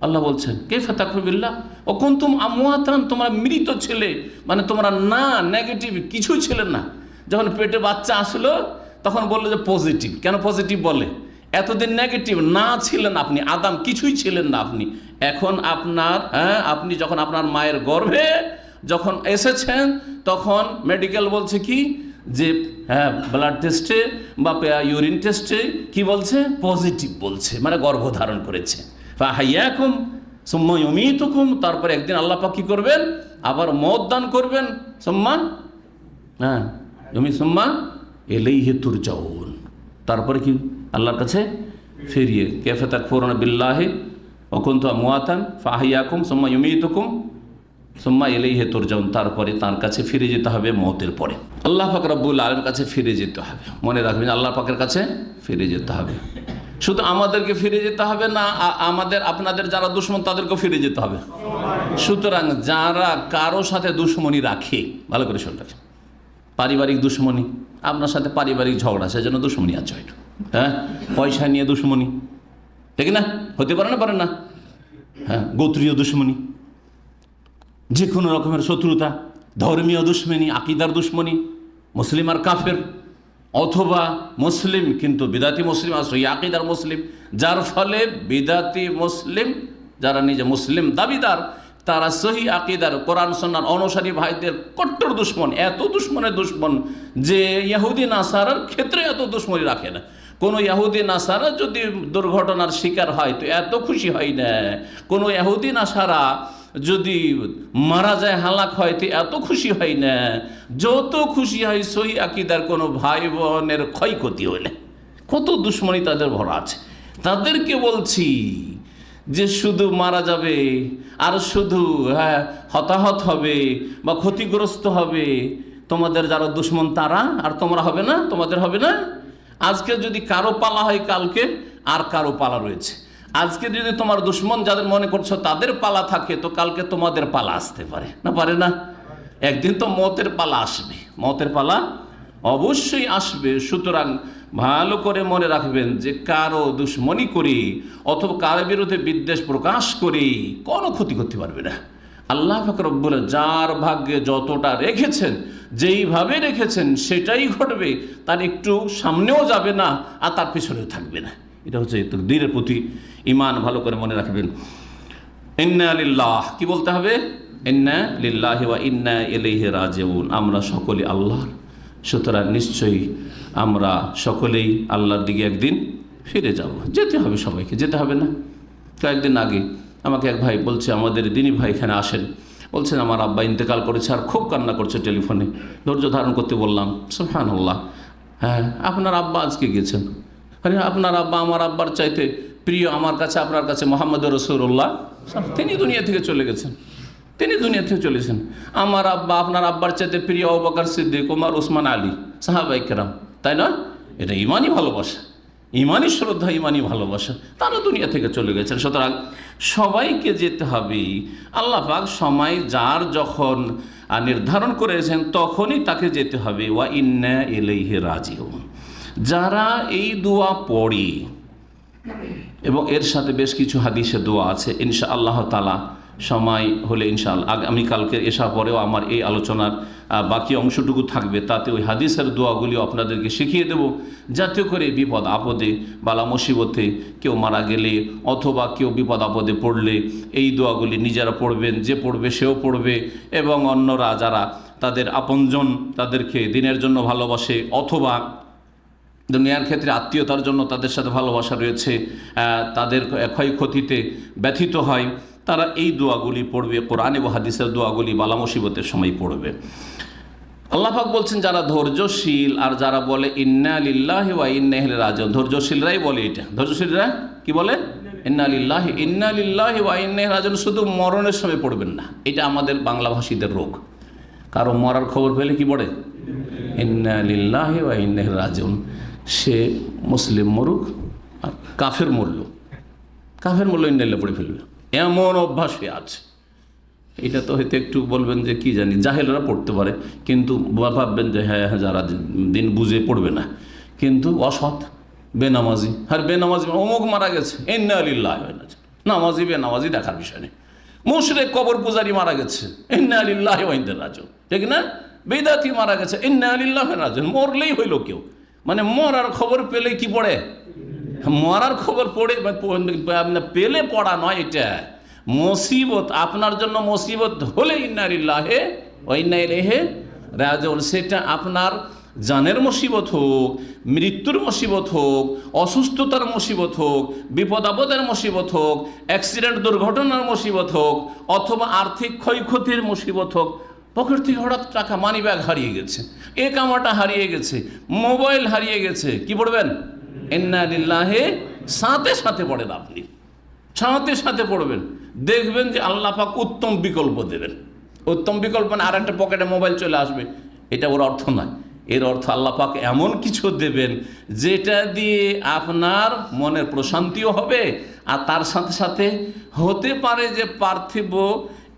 আল্লাহ বলছেন কাইফা তাকফুরু বিল্লাহ ওয়া কুনতুম আমওয়াতান, তোমরা মৃত ছিলে, মানে তোমরা না নেগেটিভ কিছুই ছিলেন না। যখন পেটে বাচ্চা আসলো তখন বললো যে পজিটিভ। কেন পজিটিভ বলে? এতদিন নেগেটিভ না ছিলেন আপনি, আদাম কিছুই ছিলেন না আপনি। এখন আপনার, হ্যাঁ, আপনি যখন আপনার মায়ের গর্ভে যখন এসেছেন তখন মেডিকেল বলছে কি যে হ্যাঁ, ব্লাড টেস্টে বা ইউরিন টেস্টে কি বলছে? পজিটিভ বলছে, মানে গর্ভধারণ করেছে। ফাহাইয়াকুম সুম্মা ইউমীতুকুম, তারপরে একদিন আল্লাহ পাক কি করবেন? আবার মওত দান করবেন। সুম্মা, হ্যাঁ, সুম্মা ইলাইহি তুরজাউন, তারপরে কি? আল্লাহর কাছে ফিরিয়ে। কাইফা তাকফুরুনা বিল্লাহি ওয়া কুনতুম আমওয়াতান ফাআহইয়াকুম সুম্মা ইউমীতুকুম সুম্মা ইলাইহি তুরজাউন, তারপরে তার কাছে ফিরে যেতে হবে মওতের পরে। আল্লাহ পাক রব্বুল আলামিনের কাছে ফিরে যেতে হবে। মনে রাখবেন, আল্লাহ পাকের কাছে ফিরে যেতে হবে। শুধু আমাদেরকে ফিরে যেতে হবে না, আমাদের আপনাদের যারা দুশমন তাদেরকেও ফিরে যেতে হবে। সুতরাং যারা কারো সাথে দুশমনি রাখে, ভালো করে শুনে রাখেন, পারিবারিক দুশমনি, আপনার সাথে পারিবারিক ঝগড়া, সেজন্য দুশমনি আছে হয়তো, হ্যাঁ, পয়সা নিয়ে দুশমনি, ঠিক না? হতে পারে না, পারে না? হ্যাঁ, গোত্রীয় দুশমনি, যে কোনো রকমের শত্রুতা, ধর্মীয় দুশমনি, আকিদার দুশমনি, মুসলিম আর কাফের, অথবা মুসলিম কিন্তু বিদাতি মুসলিম আর সহি আকিদার মুসলিম, যার ফলে বিদাতি মুসলিম যারা নিজে মুসলিম দাবিদার, তারা সহি আকিদার কোরআন সুন্নাহর অনুসারী ভাইদের কট্টর দুশ্মন। এত দুশ্মনের দুশ্মন যে ইহুদি নাসারার ক্ষেত্রে এত দুশ্মনী রাখে না। কোনো ইহুদি নাসারা যদি দুর্ঘটনার শিকার হয় তো এত খুশি হয় না। কোনো ইহুদি নাসারা যদি মারা যায়, হালাক হয়, তো এত খুশি হয় না। যত খুশি হয় সহি আকিদার কোনো ভাই বোনের ক্ষয়ক্ষতি হইলে। কত দুশ্মনী তাদের ভরা আছে। তাদেরকে বলছি যে শুধু মারা যাবে আর শুধু হতাহত হবে বা ক্ষতিগ্রস্ত হবে তোমাদের যারা দুশ্মন তারা, আর তোমরা হবে না, তোমাদের হবে না। আজকে যদি কারো পালা হয় কালকে আর কারো পালা রয়েছে। আজকে যদি তোমার দুশ্মন যাদের মনে করছো তাদের পালা থাকে, তো কালকে তোমাদের পালা আসতে পারে না, পারে না? একদিন তো মতের পালা আসবে, মতের পালা অবশ্যই আসবে। সুতরাং ভালো করে মনে রাখবেন যে কারো দুশ্মনী করি অথবা কারো বিরুদ্ধে বিদ্বেষ প্রকাশ করি কোনো ক্ষতি করতে পারবে না। আল্লাহ পাক রব্বুল যার ভাগ্যে যতটা রেখেছেন, যেইভাবে রেখেছেন সেটাই ঘটবে, তার একটু সামনেও যাবে না আর তার পিছনেও থাকবে না। এটা হচ্ছে তাকদীরের প্রতি ঈমান। ভালো করে মনে রাখবেন, ইন্না লিল্লাহ, কি বলতে হবে? ইন্না লিল্লাহি ওয়া ইন্না ইলাইহি রাজিউন। আমরা সকলে আল্লাহর, সুতরাং নিশ্চয়ই আমরা সকলেই আল্লাহর দিকে একদিন ফিরে যাব। যেতে হবে, সবাইকে যেতে হবে না? কয়েকদিন আগে আমাকে এক ভাই বলছে, আমাদের দিনী ভাই এখানে আসেন, বলছেন আমার আব্বা ইন্তেকাল করেছে আর খুব কান্না করছে টেলিফোনে। ধৈর্য ধারণ করতে বললাম। সুবহানাল্লাহ, হ্যাঁ আপনার আব্বা আজকে গেছেন। আরে আপনার আব্বা আমার আব্বার চাইতে প্রিয় আমার কাছে, আপনার কাছে মুহাম্মদ রাসূলুল্লাহ, তিনি দুনিয়া থেকে চলে গেছেন, তিনি দুনিয়া থেকে চলেছেন। আমার আব্বা আপনার আব্বার চাইতে প্রিয় আবু বকর সিদ্দিক, ওমর, ওসমান, আলী, সাহাবায়ে কেরাম, তাই না? এটা ইমানি ভালোবাসা, ইমানি শ্রদ্ধা, ইমানি ভালোবাসা। তারা দুনিয়া থেকে চলে গেছেন। সুতরাং সবাইকে যেতে হবে। আল্লাহ পাক সময় যার যখন নির্ধারণ করেছেন তখনই তাকে যেতে হবে। ওয়া ইন্না ইলাইহি রাজিউন। যারা এই দোয়া পড়ে, এবং এর সাথে বেশ কিছু হাদিসে দোয়া আছে, ইনশাআল্লাহ তাআলা সময় হলে ইনশাআল্লাহ আগামীকালকে এসা পরেও আমার এই আলোচনার বাকি অংশটুকু থাকবে, তাতে ওই হাদিসের দোয়াগুলিও আপনাদেরকে শিখিয়ে দেব, যাতে করে বিপদ আপদে, বালা মুসিবতে, কেউ মারা গেলে অথবা কেউ বিপদ আপদে পড়লে এই দোয়াগুলি নিজেরা পড়বেন, যে পড়বে সেও পড়বে, এবং অন্যরা যারা তাদের আপনজন তাদেরকে দিনের জন্য ভালোবাসে অথবা দুনিয়ার ক্ষেত্রে আত্মীয়তার জন্য তাদের সাথে ভালোবাসা রয়েছে, তাদের ক্ষয়ক্ষতিতে ব্যথিত হয়, তারা এই দোয়াগুলি পড়বে, কোরআন এবং হাদিসের দোয়াগুলি বালা মুসিবতের সময় পড়বে। আল্লাহ পাক বলছেন যারা ধৈর্যশীল আর যারা বলে ইন্না লিল্লাহি ওয়া ইন্না ইলাইহি রাজিউন, ধৈর্যশীলরাই বলে এটা। ধৈর্যশীলরা কি বলে? ইন্না লিল্লাহি ওয়া ইন্না ইলাইহি রাজিউন। শুধু মরণের সময় পড়বেন না, এটা আমাদের বাংলাভাষীদের রোগ। কারো মরার খবর পেলে কি পড়ে? ইন্না লিল্লাহি ওয়া ইন্না ইলাইহি রাজিউন। সে মুসলিম মরুক আর কাফের মরল, কাফের মরল ইন্না লিল্লাহি পড়ে ফেলবে, এমন অভ্যাসে আছে। এটা তো হয়তো একটু বলবেন যে কি জানি, জাহেলরা পড়তে পারে, কিন্তু ভাববেন যে হ্যাঁ যারা দিন বুঝে পড়বে না, কিন্তু অসৎ বেনামাজি, আর বেনামাজি অমুক মারা গেছে, ইন্না লিল্লাহি ওয়া ইন্না ইলাইহি রাজিউন। নামাজি বেনামাজি দেখার বিষয় নেই। মুশরিক কবর পূজারি মারা গেছে, ইন্না লিল্লাহি ওয়া ইন্না ইলাইহি রাজিউন, ঠিক না? বিদআতি মারা গেছে, ইন্না লিল্লাহি ওয়া ইন্না ইলাইহি রাজিউন। মরলেই হইল কেউ, মানে মরার খবর পেলে কি পড়ে? মরার খবর পড়ে পেলে পড়া নয়, এটা মুসিবত। আপনার জন্য মুসিবত হলে ইন্না লিল্লাহি ওয়া ইন্না ইলাইহি রাজিউন, সেটা আপনার জানের মুসিবত হোক, মৃত্যুর মুসিবত হোক, অসুস্থতার মুসিবত হোক, বিপদ আপদের মুসিবত হোক, অ্যাক্সিডেন্ট দুর্ঘটনার মুসিবত হোক, অথবা আর্থিক ক্ষয়ক্ষতির মুসিবত হোক, পকেট থেকে হঠাৎ টাকা, মানি ব্যাগ হারিয়ে গেছে, এ কামাটা হারিয়ে গেছে, মোবাইল হারিয়ে গেছে, কি পড়বেন? ইন্না লিল্লাহি, সাথে সাথে পড়েন, আপনি সাথে সাথে পড়বেন, দেখবেন যে আল্লাহ পাক উত্তম বিকল্প দেবেন। উত্তম বিকল্প না আর একটা পকেটে মোবাইল চলে আসবে, এটা ওর অর্থ নয়। এর অর্থ আল্লাহ পাক এমন কিছু দেবেন যেটা দিয়ে আপনার মনের প্রশান্তিও হবে, আর তার সাথে সাথে হতে পারে যে পার্থিব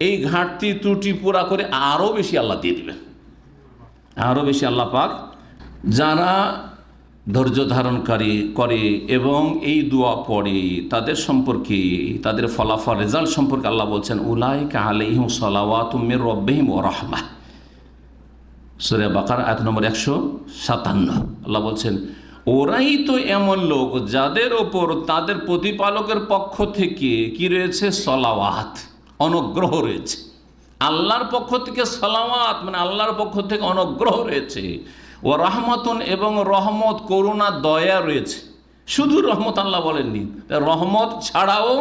এই ঘাটতি ত্রুটি পুরা করে আরও বেশি আল্লাহ দিয়ে দেবেন, আরও বেশি আল্লাহ পাক। যারা ধৈর্য ধারণকারী করে এবং এই দোয়া পড়ে তাদের সম্পর্কে, তাদের ফলাফল, রেজাল্ট সম্পর্কে আল্লাহ বলছেন উলাইকা আলাইহিম সালাওয়াতুম মির রাব্বিহিম ওয়া রাহমাহ। সূরা বাকারা আয়াত নম্বর 157। আল্লাহ বলছেন ওরাই তো এমন লোক যাদের ওপর তাদের প্রতিপালকের পক্ষ থেকে কি রয়েছে? সালাওয়াত, অনুগ্রহ রয়েছে। আল্লাহর পক্ষ থেকে সালাওয়াত মানে আল্লাহর পক্ষ থেকে অনুগ্রহ রয়েছে। ও রহমতুন, এবং রহমত, করুণা, দয়া রয়েছে। শুধু রহমত আল্লাহ বলেননি, রহমত ছাড়াও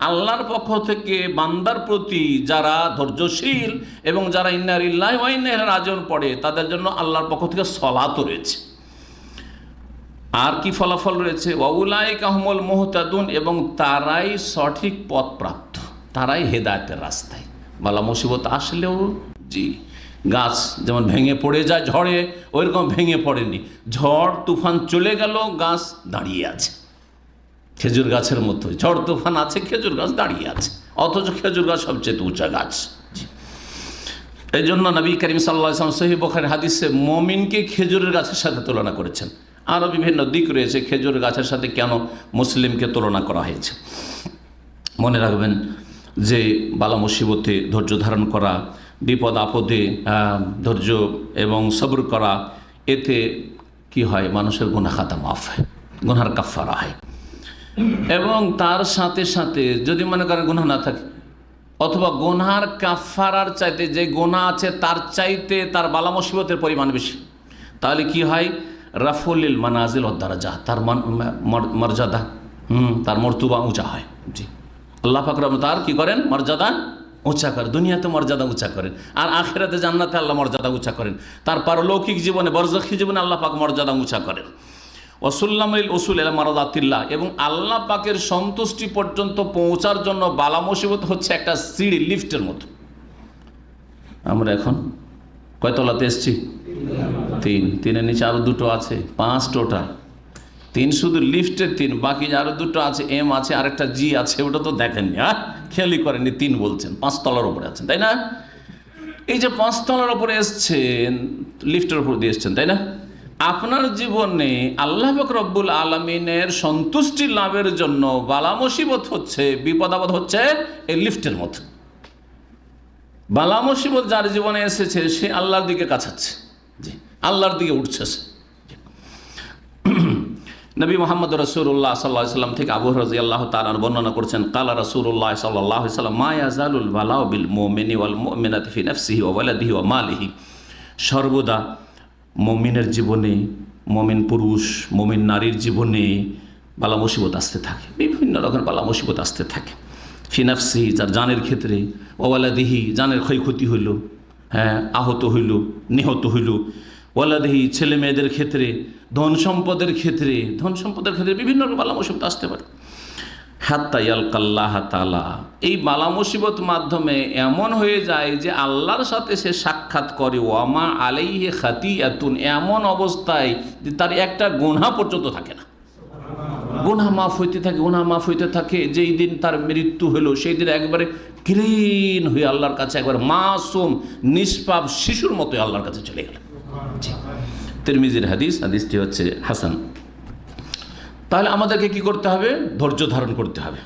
আল্লাহর পক্ষ থেকে বান্দার প্রতি যারা ধৈর্যশীল এবং যারা ইন্না লিল্লাহি ওয়া ইন্না ইলাইহি রাজিউন পড়ে তাদের জন্য আল্লাহর পক্ষ থেকে সলাতও রয়েছে। আর কি ফলাফল রয়েছে? ওয়াউলাইকা হুমুল মুহতাদুন, এবং তারাই সঠিক পথ প্রাপ্ত, তারাই হেদায়েতের রাস্তায়। বালা মুসিবত আসলেও জি, গাছ যেমন ভেঙে পড়ে যায় ঝড়ে, ওইরকম ভেঙে পড়েনি, ঝড় তুফান চলে গেল, গাছ দাঁড়িয়ে আছে খেজুর গাছের মতো। ঝড় তুফান আছে, খেজুর গাছ দাঁড়িয়ে আছে, অথচ খেজুর গাছ সবচেয়ে উঁচা গাছ। এই জন্য নবী করিম সাল্লাল্লাহু আলাইহি ওয়াসাল্লাম সহিহ বুখারীর হাদিসে মুমিনকে খেজুরের গাছের সাথে তুলনা করেছেন। আরও বিভিন্ন দিক রয়েছে খেজুরের গাছের সাথে কেন মুসলিমকে তুলনা করা হয়েছে। মনে রাখবেন যে বালা মুসিবতে ধৈর্য ধারণ করা, বিপদ আপদে ধৈর্য এবং সবর করা, এতে কি হয়? মানুষের গুনাহ খাতা মাফ হয়, গুনার কাফারা হয়। এবং তার সাথে সাথে যদি মনে করেন গুনাহ না থাকে, অথবা গুনার কাফারার চাইতে যে গুনাহ আছে তার চাইতে তার বালা মুসিবতের পরিমাণ বেশি, তাহলে কি হয়? রাফুলিল মানাজিল ও দারাজা, তার মর্যাদা, তার মর্তবা উঁচা হয়। জি, আল্লাহ পাক তার কি করেন? মর্যাদা উঁচা করেন। দুনিয়াতে মর্যাদা উঁচা করেন, আর আখিরাতে জান্নাতে আল্লাহ মর্যাদা উঁচা করেন। তার পারলৌকিক জীবনে, বরজাখী জীবনে আল্লাহ পাক মর্যাদা উঁচা করেন। ওয়াসুল্লামিল উসুল ইলা মারাদাতিল্লাহ, এবং আল্লাহ পাকের সন্তুষ্টি পর্যন্ত পৌঁছার জন্য বালা মুসিবত হচ্ছে একটা সিঁড়ি, লিফটের মতো। আমরা এখন কয়তলাতে এসছি? তিনের নিচে আরো দুটো আছে, 5 টোটাল। 3 শুধু লিফটের 3, বাকি আরো দুটো আছে, এম আছে, আরেকটা জি আছে, ওটা তো দেখেননি, খেয়ালই করেননি। 3 বলছেন, 5 তলার উপরে আছেন, তাই না? এই যে 5 তলার উপরে এসছেন, লিফটের উপর দিয়ে এসছেন, তাই না? আপনার জীবনে আল্লাহ পাক রব্বুল আলামিনের সন্তুষ্টি লাভের জন্য বালা মুসিবত হচ্ছে, বিপদ আপদ হচ্ছে এই লিফটের মতো। বালা মুসিবত যার জীবনে এসেছে সে আল্লাহর দিকে কাছাচ্ছে, জি, আল্লাহর দিকে উঠছে। নবী মুহাম্মদ রাসূলুল্লাহ সাল্লাল্লাহু আলাইহি ওয়াসাল্লাম থেকে আবু হুরায়রা রাদিয়াল্লাহু তাআলা বর্ণনা করছেন, ক্বালা রাসূলুল্লাহ সাল্লাল্লাহু আলাইহি ওয়াসাল্লাম মা ইয়াজালুল বালাউ বিল মুমিনি ওয়াল মুমিনাতি ফি নাফসিহি ওয়া ওয়ালাদিহি ওয়া মালিহি। সর্বদা মুমিনের জীবনে, মুমিন পুরুষ, মুমিন নারীর জীবনে বালা মুসিবত আসতে থাকে, বিভিন্ন রকমের বালা মুসিবত আসতে থাকে। ফি নাফসিহি, যার জানের ক্ষেত্রে, ওয়া ওয়ালাদিহি, জানের ক্ষয়ক্ষতি হইল, আহত হইল, নিহত হইল, ওয়ালাদিহি, ছেলে মেয়েদের ক্ষেত্রে, ধন সম্পদের ক্ষেত্রে বিভিন্ন রকম বালা মুসিবত আসতে পারে। হাত্তা ইয়ালকাল্লাহ তাআলা, এই বালা মুসিবত মাধ্যমে এমন হয়ে যায় যে আল্লাহর সাথে সে সাক্ষাৎ করে। ওয়ামা আলাইহি খাতিয়াতুন, এমন অবস্থায় যে তার একটা গুনাহ পর্যন্ত থাকে না, গুনাহ মাফ হইতে থাকে, গুনাহ মাফ হইতে থাকে। যেই দিন তার মৃত্যু হলো সেই দিন একবারে ক্লিন হয়ে আল্লাহর কাছে একবার মাসুম নিষ্পাপ শিশুর মতো আল্লাহর কাছে চলে গেল। তিরমিজির হাদিস, হাদিসটি হচ্ছে হাসান। তাহলে আমাদেরকে কি করতে হবে? ধৈর্য ধারণ করতে হবে,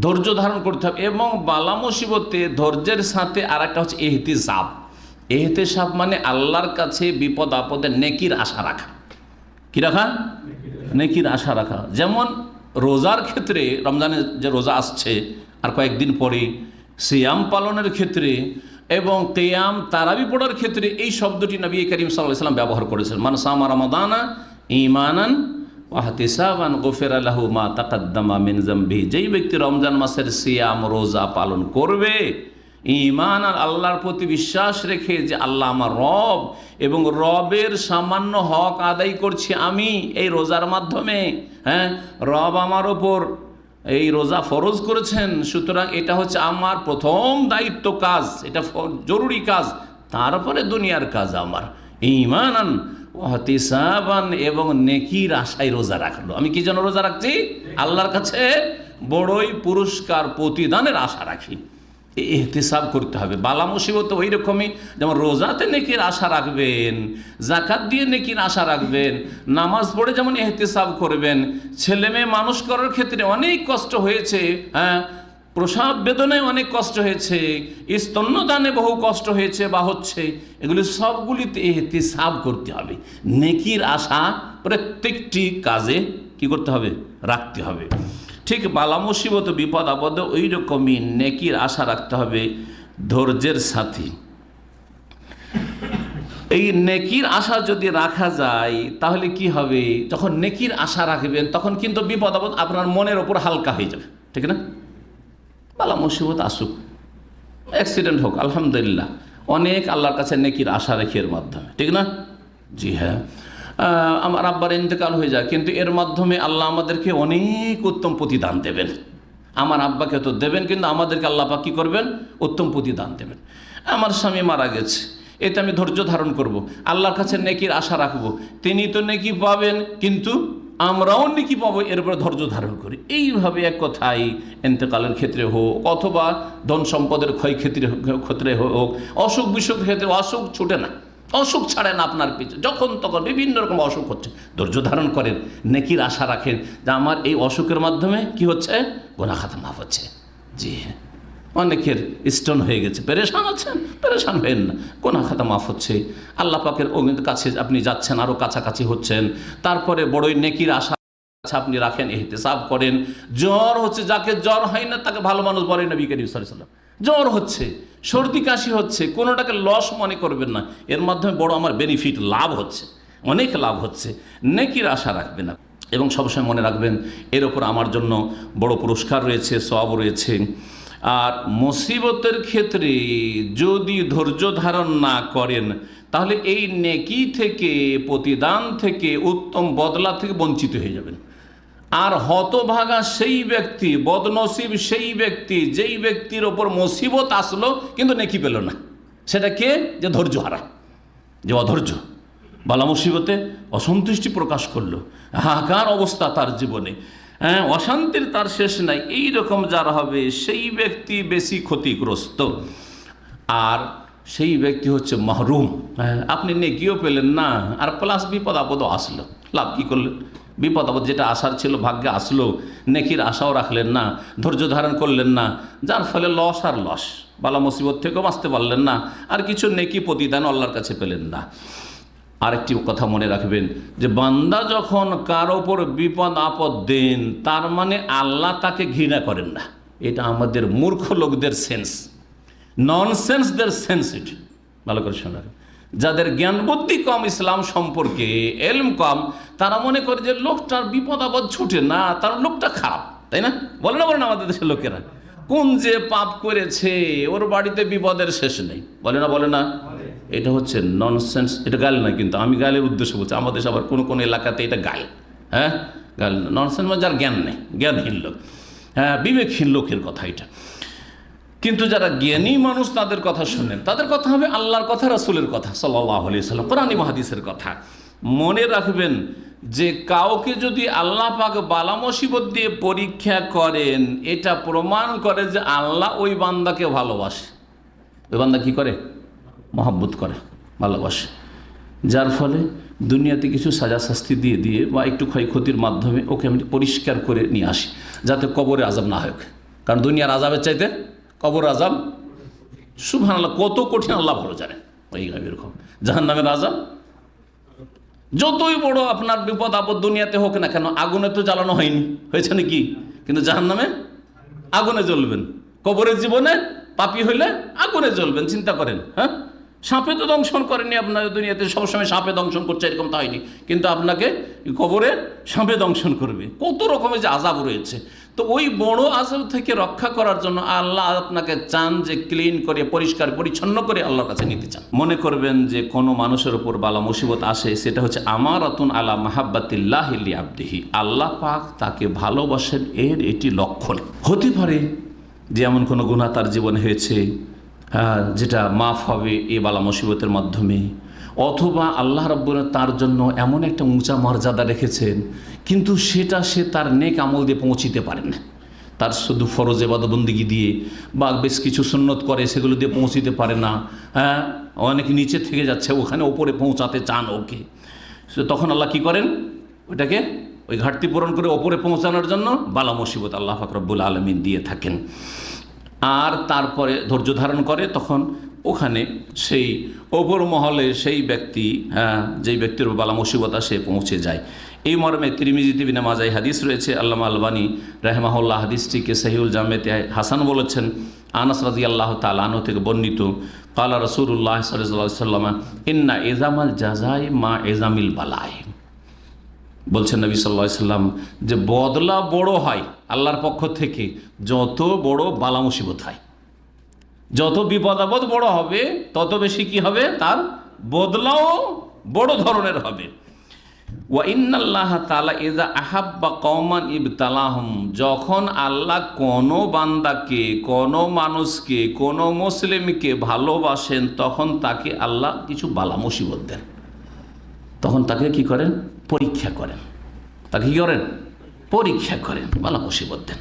ধৈর্য ধারণ করতে হবে। এবং বালা মুসিবতে ধৈর্যের সাথে আর একটা হচ্ছে ইহতিসাব। ইহতিসাব মানে আল্লাহর কাছে বিপদ আপদে নেকির আশা রাখা। কি রাখা? নেকির আশা রাখা। যেমন রোজার ক্ষেত্রে, রমজানের যে রোজা আসছে আর কয়েকদিন পরে, সিয়াম পালনের ক্ষেত্রে এবং কিয়াম তারাবি পড়ার ক্ষেত্রে এই শব্দটি নবী করিম সাল্লাল্লাহু আলাইহি ওয়াসাল্লাম ব্যবহার করেছেন। মান সামা রমাদানা ঈমানান ওয়া ইহতিসাবান গুফিরা লাহু মা তাকাদ্দামা মিন যামবিহি। যেই ব্যক্তি রমজান মাসের সিয়াম রোজা পালন করবে ঈমান আর আল্লাহর প্রতি বিশ্বাস রেখে যে আল্লাহ আমার রব, এবং রবের সামান্য হক আদায় করছি আমি এই রোজার মাধ্যমে, রব আমার ওপর এই রোজা ফরজ করেছেন, সুতরাং এটা হচ্ছে আমার প্রথম দায়িত্ব কাজ, এটা জরুরি কাজ, তারপরে দুনিয়ার কাজ আমার। ঈমানান ওয়া ইহতিসাবান, এবং নেকির আশায় রোজা রাখলো। আমি কি জন্য রোজা রাখছি? আল্লাহর কাছে বড়ই পুরস্কার প্রতিদানের আশা রাখি। ইহতিসাব করতে হবে। বালা মুসিবত ওই রকমই, যেমন রোজাতে নেকির আশা রাখবেন, যাকাত দিয়ে নেকির আশা রাখবেন, নামাজ পড়ে যেমন ইহতিসাব করবেন। ছেলে মেয়ে মানুষ করার ক্ষেত্রে অনেক কষ্ট হয়েছে, প্রসব বেদনায় অনেক কষ্ট হয়েছে, স্তন্যদানে বহু কষ্ট হয়েছে বা হচ্ছে, এগুলি সবগুলিতে ইহতিসাব করতে হবে। নেকির আশা প্রত্যেকটি কাজে কি করতে হবে? রাখতে হবে। ঠিক বালা মুসিবত বিপদ আপদে ওই রকমই নেকির আশা রাখতে হবে ধৈর্যের সাথে। এই নেকির আশা যদি রাখা যায় তাহলে কি হবে? যখন নেকির আশা রাখবেন তখন কিন্তু বিপদ আপদ আপনার মনের ওপর হালকা হয়ে যাবে, ঠিক না? বালা মুসিবত আসুক, অ্যাক্সিডেন্ট হোক, আলহামদুলিল্লাহ, অনেক আল্লাহর কাছে নেকির আশা রেখে এর মাধ্যমে, ঠিক না? জি হ্যাঁ। আমার আব্বার ইন্তেকাল হয়ে যায়, কিন্তু এর মাধ্যমে আল্লাহ আমাদেরকে অনেক উত্তম প্রতিদান দেবেন। আমার আব্বাকে তো দেবেন, কিন্তু আমাদেরকে আল্লাহ পাক কী করবেন? উত্তম প্রতিদান দেবেন। আমার স্বামী মারা গেছে, এতে আমি ধৈর্য ধারণ করব, আল্লাহর কাছে নেকির আশা রাখব, তিনি তো নেকি পাবেন, কিন্তু আমরাও নেকি পাবো, এরপরে ধৈর্য ধারণ করি। এইভাবে এক কথাই ইন্তেকালের ক্ষেত্রে হোক, অথবা ধন সম্পদের ক্ষেত্রে হোক, অসুখ বিসুখ ক্ষেত্রে, অসুখ ছুটে না, অসুখ ছাড়ে না আপনার পিছনে, যখন তখন বিভিন্ন রকম অসুখ হচ্ছে, ধৈর্য ধারণ করেন, নেকির আশা রাখেন যে আমার এই অসুখের মাধ্যমে কি হচ্ছে? গুনাহ খাতা মাফ হচ্ছে। জি হ্যাঁ, অনেকের স্টোন হয়ে গেছে, পেরেশান আছেন, পেরেশান হবেন না, গুনাহ খাতা মাফ হচ্ছে, আল্লাহ পাকের কাছে আপনি যাচ্ছেন, আরও কাছাকাছি হচ্ছেন। তারপরে বড়ই নেকির আশা আপনি রাখেন, ইহতিসাব করেন। জ্বর হচ্ছে, যাকে জ্বর হয় না তাকে ভালো মানুষ বলে নবী করিম সাল্লাল্লাহু আলাইহি ওয়াসাল্লাম। জ্বর হচ্ছে, সর্দি কাশি হচ্ছে, কোনোটাকে লস মনে করবেন না, এর মাধ্যমে বড় আমার বেনিফিট, লাভ হচ্ছে, অনেক লাভ হচ্ছে, নেকির আশা রাখবেন না। এবং সবসময় মনে রাখবেন এর ওপর আমার জন্য বড় পুরস্কার রয়েছে, সওয়াব রয়েছে। আর মুসিবতের ক্ষেত্রে যদি ধৈর্য ধারণ না করেন, তাহলে এই নেকি থেকে, প্রতিদান থেকে, উত্তম বদলা থেকে বঞ্চিত হয়ে যাবেন। আর হতভাগা সেই ব্যক্তি, বদনসিব সেই ব্যক্তি, যেই ব্যক্তির ওপর মুসিবত আসলো কিন্তু নেকি পেল না। সেটা কে? যে ধৈর্য হারা, যে অধৈর্য, বালা মুসিবতে অসন্তুষ্টি প্রকাশ করলো, হাহাকার অবস্থা তার জীবনে, অশান্তির তার শেষ নাই, এই রকম যারা হবে সেই ব্যক্তি বেশি ক্ষতিগ্রস্ত। আর সেই ব্যক্তি হচ্ছে মাহরুম। আপনি নেকিও পেলেন না, আর প্লাস বিপদ আপদও আসলো, লাভ কী করলেন? বিপদ আপদ যেটা আসার ছিল ভাগ্যে আসলো, নেকির আশাও রাখলেন না, ধৈর্য ধারণ করলেন না, যার ফলে লস আর লস, বালা মুসিবত থেকেও বাঁচতে পারলেন না, আর কিছু নেকি প্রতিদান আল্লাহর কাছে পেলেন না। আরেকটি কথা মনে রাখবেন যে বান্দা যখন কার ওপর বিপদ আপদ দেন, তার মানে আল্লাহ তাকে ঘৃণা করেন না। এটা আমাদের মূর্খ লোকদের সেন্স, ননসেন্সদের সেন্স। এটা ভালো করে শোনা, যাদের জ্ঞান বুদ্ধি কম ইসলাম সম্পর্কে, এলম কম, তারা মনে করে যে লোকটার বিপদ আপদ ছুটে না, তার লোকটা খারাপ, তাই না? বলে না আমাদের দেশের লোকেরা, কোন যে পাপ করেছে, ওর বাড়িতে বিপদের শেষ নেই, বলে না? এটা হচ্ছে ননসেন্স। এটা গাল না, কিন্তু আমি গালের উদ্দেশ্য বলছি, আমাদের আবার কোনো এলাকাতে এটা গাল, হ্যাঁ গাল, ননসেন্স মানে যার জ্ঞান নেই, জ্ঞানহীন লোক, হ্যাঁ বিবেকহীন লোকের কথা এটা। কিন্তু যারা জ্ঞানী মানুষ তাদের কথা শুনেন, তাদের কথা হবে আল্লাহর কথা, রাসূলের কথা সাল্লাল্লাহু আলাইহি ওয়াসাল্লাম, কোরআন এবং হাদিসের কথা। মনে রাখবেন যে কাউকে যদি আল্লাহ পাক বালা মুসিবত দিয়ে পরীক্ষা করেন, এটা প্রমাণ করে যে আল্লাহ ওই বান্দাকে ভালোবাসে। ওই বান্দা কি করে? মহব্বত করে, ভালোবাসে, যার ফলে দুনিয়াতে কিছু সাজা শাস্তি দিয়ে বা একটু ক্ষয়ক্ষতির মাধ্যমে ওকে আমি পরিষ্কার করে নিয়ে আসি, যাতে কবরে আযাব না হয়। কারণ দুনিয়ার আযাবের চাইতে কবর আযাব, সুবহানাল্লাহ, কত কঠিন আল্লাহ ভালো জানেন। এরকম জাহান্নামের আযাব যতই বড় আপনার বিপদ আপদ দুনিয়াতে হোক না কেন, আগুনে তো জ্বালানো হয়নি, হয়েছে নাকি? কিন্তু জাহান্নামে আগুনে জ্বলবেন, কবরের জীবনে পাপী হইলে আগুনে জ্বলবেন। চিন্তা করেন, হ্যাঁ, সাপে তো দংশন করেনি আপনার দুনিয়াতে, সবসময় সাপে দংশন করছে এরকম তো হয়নি, কিন্তু আপনাকে কবরে সাপে দংশন করবে। কত রকমের যে আযাব রয়েছে, তো ওই বড় আযাব থেকে রক্ষা করার জন্য আল্লাহ আপনাকে চান যে ক্লিন করে, পরিষ্কার পরিচ্ছন্ন করে আল্লাহর কাছে নিতে চান। মনে করবেন যে কোনো মানুষের উপর বালা মুসিবত আসে, সেটা হচ্ছে আমারাতুন আলা মাহাব্বাতিল্লাহি লিআবদিহি, আল্লাহ পাক তাকে ভালোবাসেন, এর এটি লক্ষণ। হতে পারে যে এমন কোনো গুনাহ তার জীবনে হয়েছে যেটা মাফ হবে এই বালা মুসিবতের মাধ্যমে, অথবা আল্লাহ রাব্বুল তার জন্য এমন একটা উঁচা মর্যাদা রেখেছেন, কিন্তু সেটা সে তার নেক আমল দিয়ে পৌঁছিতে পারে না, তার শুধু ফরজ ইবাদত বন্দেগী দিয়ে বা বেশ কিছু সুন্নত করে সেগুলো দিয়ে পৌঁছিতে পারে না, হ্যাঁ, অনেক নিচে থেকে যাচ্ছে, ওখানে ওপরে পৌঁছাতে চান ওকে, তখন আল্লাহ কি করেন? ওইটাকে, ওই ঘাটতি পূরণ করে ওপরে পৌঁছানোর জন্য বালা মুসিবত আল্লাহ পাক রব্বুল আলামিন দিয়ে থাকেন। আর তারপরে ধৈর্য ধারণ করে, তখন ওখানে সেই ওপর মহলে সেই ব্যক্তি, যেই ব্যক্তির বালা মুসিবত সে পৌঁছে যায়। এই মর্মে তিরমিজিতে ইবনে মাজাহ হাদিস রয়েছে, আল্লামা আলবানী রাহিমাহুল্লাহ হাদিসটিকে সহিহুল জামেতে হাসান বলেছেন। আনাস রাদিয়াল্লাহু তাআলা আনহু থেকে বর্ণিত, ক্বালা রাসূলুল্লাহ সাল্লাল্লাহু আলাইহি ওয়াসাল্লাম, ইন্না ইযামাল জাযাই মা ইযামিল বালাই। বলছেন নবী সাল্লাল্লাহু আলাইহি ওয়াসাল্লাম যে বদলা বড় হয় আল্লাহর পক্ষ থেকে যত বড় বালা মুসিবত হয়, যত বিপদ আপদ বড় হবে তত বেশি কি হবে? তার বদলাও বড় ধরনের হবে। ওয়া ইন্নাল্লাহ তাআলা ইযা আহাব্বা কওমান ইবতালাহুম, যখন আল্লাহ কোনো বান্দাকে, কোনো মানুষকে, কোনো মুসলিমকে ভালোবাসেন তখন তাকে আল্লাহ কিছু বালা মুসিবত দেন। তখন তাকে কি করেন? পরীক্ষা করেন। তাকে কি করেন? পরীক্ষা করেন, বালা মুসিবত দেন।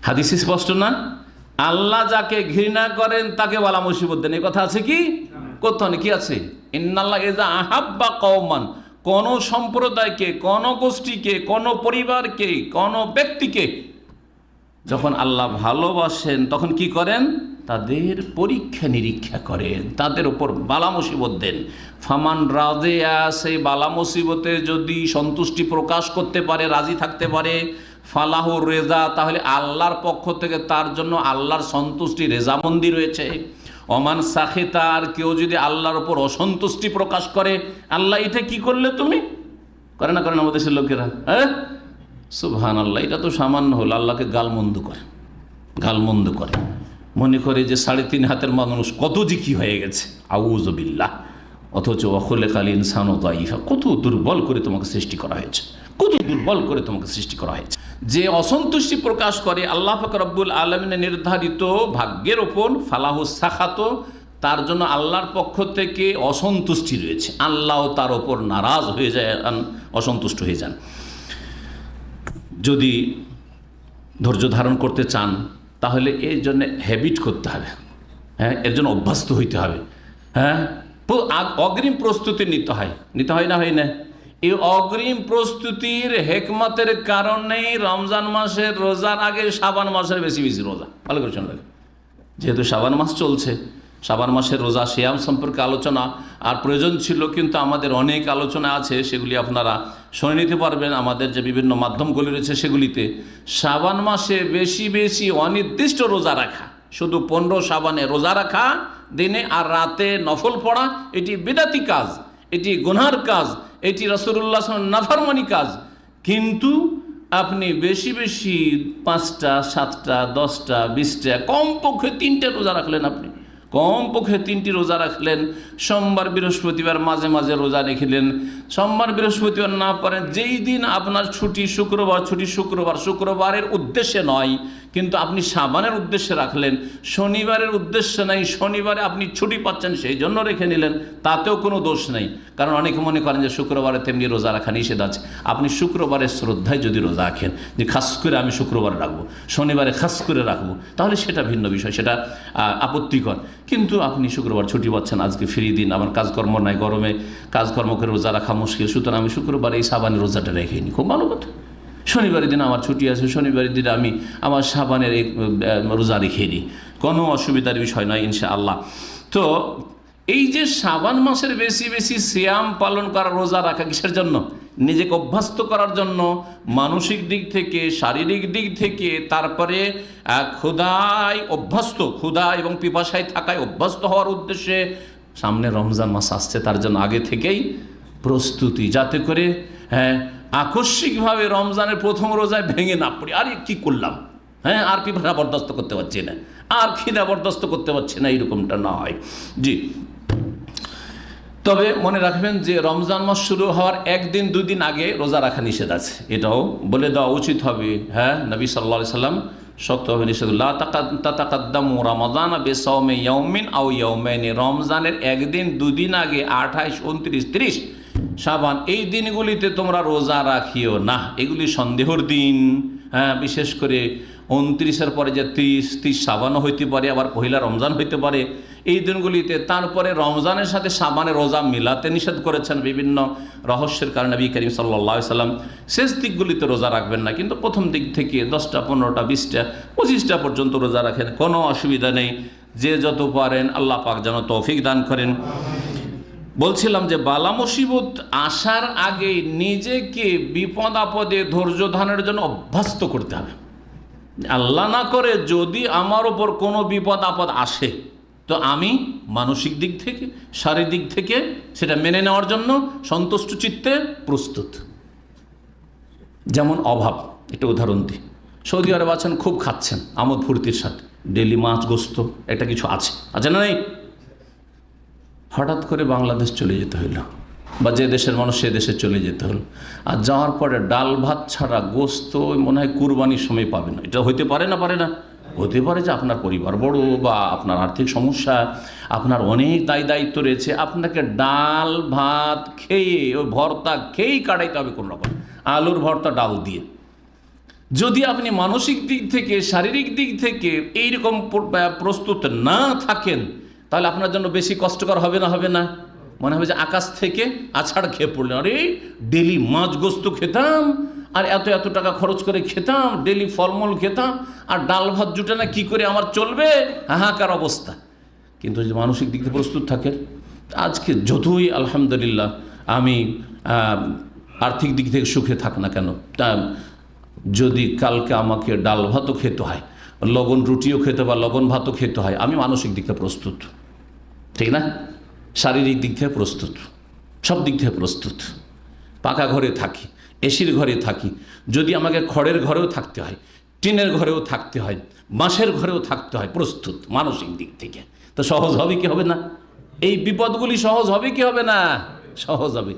হাদিস স্পষ্ট না? আল্লাহ যাকে ঘৃণা করেন তাকে বালা মুসিবত দেন, এই কথা আছে কি? কোথাও কি আছে? ইন্নাল্লাহ ইযা আহাব্বা কওমান, কোন সম্প্রদায়কে, কোন গোষ্ঠীকে, কোন পরিবারকে, কোন ব্যক্তিকে যখন আল্লাহ ভালোবাসেন তখন কি করেন? তাদের পরীক্ষা নিরীক্ষা করেন, তাদের উপর বালা মুসিবত দেন। ফামান রাজিয়া, সেই বালা মুসিবতে যদি সন্তুষ্টি প্রকাশ করতে পারে, রাজি থাকতে পারে, ফালাহু রেজা, তাহলে আল্লাহর পক্ষ থেকে তার জন্য আল্লাহর সন্তুষ্টি, রেজামন্দি রয়েছে। ওমান সাখিতা, আর কেউ যদি আল্লাহর উপর অসন্তুষ্টি প্রকাশ করে, আল্লাহ এটা কি করলে তুমি, করে না করেন আমাদের দেশের লোকেরা, হ্যাঁ সুবহানাল্লাহ, এটা তো সামান্য হলো, আল্লাহকে গালমন্দ করে, গালমন্দ করে, মনে করে যে 3.5 হাতের মানুষ কত যে কি হয়ে গেছে, আউযু বিল্লাহ। অথচ খুলিকাল ইনসানু দাঈফা, কত দুর্বল করে তোমাকে সৃষ্টি করা হয়েছে, কত দুর্বল করে তোমাকে সৃষ্টি করা হয়েছে। যে অসন্তুষ্টি প্রকাশ করে আল্লাহ পাক রব্বুল আলামিনের নির্ধারিত ভাগ্যের ওপর, ফালাহু সাখাত, তার জন্য আল্লাহর পক্ষ থেকে অসন্তুষ্টি রয়েছে, আল্লাহ তার ওপর নারাজ হয়ে যায়, অসন্তুষ্ট হয়ে যান। যদি ধৈর্য ধারণ করতে চান তাহলে এর জন্য হ্যাবিট করতে হবে, হ্যাঁ, এর জন্য অভ্যস্ত হইতে হবে, হ্যাঁ, অগ্রিম প্রস্তুতি নিতে হয়, নিতে হয় না, হয় না? এই অগ্রিম প্রস্তুতির হেকমতের কারণেই রমজান মাসের রোজার আগে শাবান মাসের বেশি বেশি রোজা, ভালো করে শোনা, যেহেতু শাবান মাস চলছে, শাবান মাসের রোজা সিয়াম সম্পর্কে আলোচনা আর প্রয়োজন ছিল, কিন্তু আমাদের অনেক আলোচনা আছে, সেগুলি আপনারা শুনে নিতে পারবেন আমাদের যে বিভিন্ন মাধ্যমগুলি রয়েছে সেগুলিতে। শাবান মাসে বেশি বেশি অনির্দিষ্ট রোজা রাখা, শুধু 15 শাবানে রোজা রাখা দিনে আর রাতে নফল পড়া, এটি বিদআতি কাজ, এটি গুনহার কাজ, এটি রাসূলুল্লাহ সাল্লাল্লাহু আলাইহি ওয়াসাল্লাম নাফরমানি কাজ। কিন্তু আপনি বেশি বেশি 5টা 7টা 10টা 20টা, কমপক্ষে 3টে রোজা রাখলেন, আপনি কমপক্ষে 3টি রোজা রাখলেন, সোমবার বৃহস্পতিবার মাঝে মাঝে রোজা রেখেলেন, সোমবার বৃহস্পতিবার না পারেন, যেই দিন আপনার ছুটি, শুক্রবার ছুটি, শুক্রবারের উদ্দেশ্যে নয়, কিন্তু আপনি শাবানের উদ্দেশ্যে রাখলেন, শনিবারের উদ্দেশ্যে নাই, শনিবারে আপনি ছুটি পাচ্ছেন সেই জন্য রেখে নিলেন, তাতেও কোনো দোষ নেই। কারণ অনেকে মনে করেন যে শুক্রবারে তেমনি রোজা রাখা নিষেধ আছে। আপনি শুক্রবারের শ্রদ্ধায় যদি রোজা রাখেন, যে খাস করে আমি শুক্রবারে রাখবো, শনিবারে খাস করে রাখবো, তাহলে সেটা ভিন্ন বিষয়, সেটা আপত্তিকর। কিন্তু আপনি শুক্রবার ছুটি পাচ্ছেন, আজকে ফ্রি দিন, আমার কাজকর্ম নাই, গরমে কাজকর্ম করে রোজা রাখা মুশকিল, সুতরাং আমি শুক্রবারে এই শাবানের রোজাটা রেখে নিই, খুব ভালো কথা। শনিবারের দিন আমার ছুটি আছে, শনিবারের দিন আমি আমার শাবানের এই রোজা রেখে নিই, কোনো অসুবিধার বিষয় নয় ইনশাআল্লাহ। তো এই যে শাবান মাসের বেশি বেশি সিয়াম পালন করা, রোজা রাখা, কিসের জন্য? নিজেকে অভ্যস্ত করার জন্য, মানসিক দিক থেকে, শারীরিক দিক থেকে, তারপরে ক্ষুধায় অভ্যস্ত, ক্ষুধা এবং পিপাসায় থাকায় অভ্যস্ত হওয়ার উদ্দেশ্যে। সামনে রমজান মাস আসছে, তার জন্য আগে থেকেই প্রস্তুতি, যাতে করে হ্যাঁ আকস্মিকভাবে রমজানের প্রথম রোজায় ভেঙে না পড়ি, আরে কি করলাম, হ্যাঁ আর পিপাসা বরদাস্ত করতে পারছি না, আর খিদা বরদাস্ত করতে পারছি না, এরকমটা না হয়। জি, তবে মনে রাখবেন যে রমজান মাস শুরু হওয়ার 1 দিন 2 দিন আগে রোজা রাখা নিষেধ আছে, এটাও বলে দেওয়া উচিত হবে। হ্যাঁ, নবী সাল্লাল্লাহু আলাইহি সাল্লাম শক্তভাবে নিষেধ, লা তাতাকাদ্দামু রমাদান বিসাওমি ইয়াউমিন আও ইয়াউমাইনি, রমজানের 1 দিন 2 দিন আগে 28, 29, 30 শাবান এই দিনগুলিতে তোমরা রোজা রাখিও না, এগুলি সন্দেহর দিন। হ্যাঁ, বিশেষ করে 29-এর পরে যে 30 শাবানও হইতে পারে, আবার পহিলা রমজান হইতে পারে, এই দিনগুলিতে। তারপরে রমজানের সাথে শাবানের রোজা মিলাতে নিষেধ করেছেন বিভিন্ন রহস্যের কারণে নবী করিম সাল্লাল্লাহু আলাইহি সাল্লাম। শেষ দিকগুলিতে রোজা রাখবেন না, কিন্তু প্রথম দিক থেকে 10টা 15টা 20টা 25টা পর্যন্ত রোজা রাখেন, কোনো অসুবিধা নেই। যে যত পারেন, আল্লাহ পাক যেন তৌফিক দান করেন। বলছিলাম যে বালা মুসিবত আসার আগে নিজেকে বিপদ আপদে ধৈর্য ধারণের জন্য অভ্যস্ত করতে হবে। আল্লাহ না করে যদি আমার ওপর কোনো বিপদ আপদ আসে, তো আমি মানসিক দিক থেকে, শারীরিক দিক থেকে সেটা মেনে নেওয়ার জন্য সন্তুষ্ট চিত্তে প্রস্তুত। যেমন অভাব, একটা উদাহরণ দিই। সৌদি আরব আছেন, খুব খাচ্ছেন আমোদ ফুর্তির সাথে, ডেলি মাছ গোস্ত একটা কিছু আছে না নেই? হঠাৎ করে বাংলাদেশ চলে যেতে হইল, বা যে দেশের মানুষ সে দেশে চলে যেতে হলো। আর যাওয়ার পরে ডাল ভাত ছাড়া গোস্ত মনে হয় কুরবানির সময় পাবে না। এটা হইতে পারে না? পারে না? হতে পারে যে আপনার পরিবার বড় বা আপনার আর্থিক সমস্যা, আপনার অনেক দায়িত্ব রয়েছে, আপনাকে ডাল ভাত খেয়ে ওই ভর্তা খেয়েই কাটাইতে হবে কোনো রকম, আলুর ভর্তা ডাল দিয়ে। যদি আপনি মানসিক দিক থেকে শারীরিক দিক থেকে এইরকম প্রস্তুত না থাকেন, তাহলে আপনার জন্য বেশি কষ্টকর হবে না? হবে না? মনে হবে যে আকাশ থেকে আছাড় খেয়ে পড়লেন। আরে ডেলি মাছ গোস্ত খেতাম, আর এত টাকা খরচ করে খেতাম, ডেলি ফলমূল খেতাম, আর ডাল ভাত জুটে না, কি করে আমার চলবে? হাহাকার অবস্থা। কিন্তু যদি মানসিক দিক থেকে প্রস্তুত থাকেন, আজকে যতই আলহামদুলিল্লাহ আমি আর্থিক দিক থেকে সুখে থাক না কেন, যদি কালকে আমাকে ডাল ভাতও খেতে হয়, লবণ রুটিও খেতে বা লবণ ভাতও খেতে হয়, আমি মানসিক দিক থেকে প্রস্তুত, ঠিক না? শারীরিক দিক থেকে প্রস্তুত, সব দিক থেকে প্রস্তুত। পাকা ঘরে থাকি, এসির ঘরে থাকি, যদি আমাকে খড়ের ঘরেও থাকতে হয়, টিনের ঘরেও থাকতে হয়, বাঁশের ঘরেও থাকতে হয়, প্রস্তুত মানসিক দিক থেকে। তো সহজ হবে কি হবে না? এই বিপদগুলি সহজ হবে কি হবে না? সহজ হবে।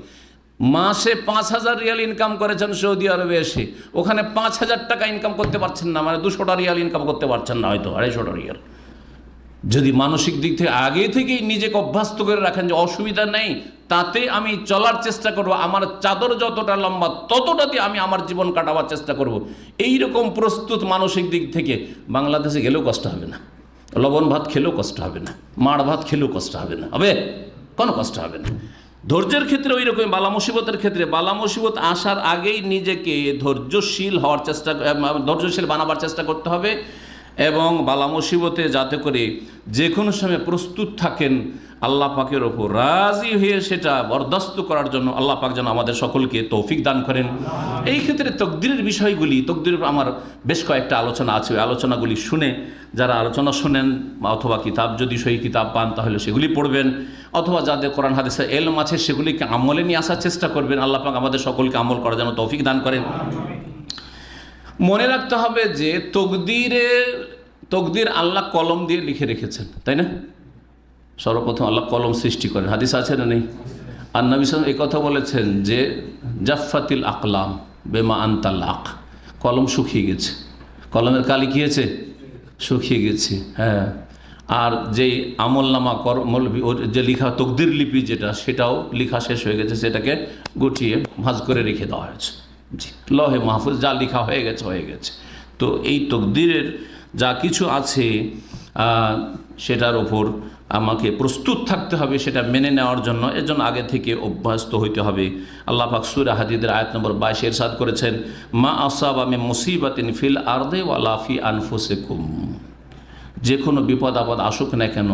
মাসে 5,000 রিয়াল ইনকাম করেছেন সৌদি আরবে এসে, ওখানে 5,000 টাকা ইনকাম করতে পারছেন না, মানে 200টা রিয়াল ইনকাম করতে পারছেন না, হয়তো 250টা রিয়াল। যদি মানসিক দিক থেকে আগে থেকেই নিজেকে অভ্যস্ত করে রাখেন যে অসুবিধা নেই, তাতে আমি চলার চেষ্টা করব, আমার চাদর যতটা লম্বা ততটাতে আমি আমার জীবন কাটাবার চেষ্টা করব, এইরকম প্রস্তুত মানসিক দিক থেকে, বাংলাদেশে গেলেও কষ্ট হবে না, লবণ ভাত খেলেও কষ্ট হবে না, মাড় ভাত খেলেও কষ্ট হবে না, হবে? কোনো কষ্ট হবে না। ধৈর্যের ক্ষেত্রে ওই রকম, বালা মুসিবতের ক্ষেত্রে বালা মুসিবত আসার আগেই নিজেকে ধৈর্যশীল বানাবার চেষ্টা করতে হবে, এবং বালা মুসিবতে যাতে করে যে কোনো সময় প্রস্তুত থাকেন, আল্লাহ পাকের ওপর রাজি হয়ে সেটা বরদাস্ত করার জন্য আল্লাহ পাক যেন আমাদের সকলকে তৌফিক দান করেন। এই ক্ষেত্রে তকদিরের বিষয়গুলি, তকদিরের আমার বেশ কয়েকটা আলোচনা আছে, ওই আলোচনাগুলি শুনে, যারা আলোচনা শুনেন অথবা কিতাব যদি সহি কিতাব পান তাহলে সেগুলি পড়বেন, অথবা যাদের কোরআন হাদিসের এলম আছে সেগুলিকে আমলে নিয়ে আসার চেষ্টা করবেন। আল্লাহ পাক আমাদের সকলকে আমল করার জন্য তৌফিক দান করেন। মনে রাখতে হবে যে তকদির আল্লাহ কলম দিয়ে লিখে রেখেছেন, তাই না? সর্বপ্রথম আল্লাহ কলম সৃষ্টি করেন, হাদিস আছে না নেই? আর নবী সাল্লাল্লাহু আলাইহি ওয়াসাল্লাম এই কথা বলেছেন যে জাফাতিল আকলাম বেমা আনতাল আক, কলম শুকিয়ে গেছে, কলমের কালি কি হয়েছে? শুকিয়ে গেছে। হ্যাঁ, আর যেই আমলনামা যে লিখা তকদির লিপি যেটা, সেটাও লিখা শেষ হয়ে গেছে, সেটাকে গুটিয়ে ভাঁজ করে রেখে দেওয়া হয়েছে। জি, লহে মাহফুজ, যা লিখা হয়ে গেছে হয়ে গেছে। তো এই তকদিরের যা কিছু আছে সেটার ওপর আমাকে প্রস্তুত থাকতে হবে সেটা মেনে নেওয়ার জন্য। এর জন্য আগে থেকে অভ্যস্ত হইতে হবে। আল্লাহ পাক সূরা হাদীদের আয়াত নম্বর 22 ইরশাদ করেছেন, মা আসাবা মিন মুসিবাতিন ফিল আরদি ওয়ালা ফি আনফুসিকুম, যে কোনো বিপদ আপদ আসুক না কেন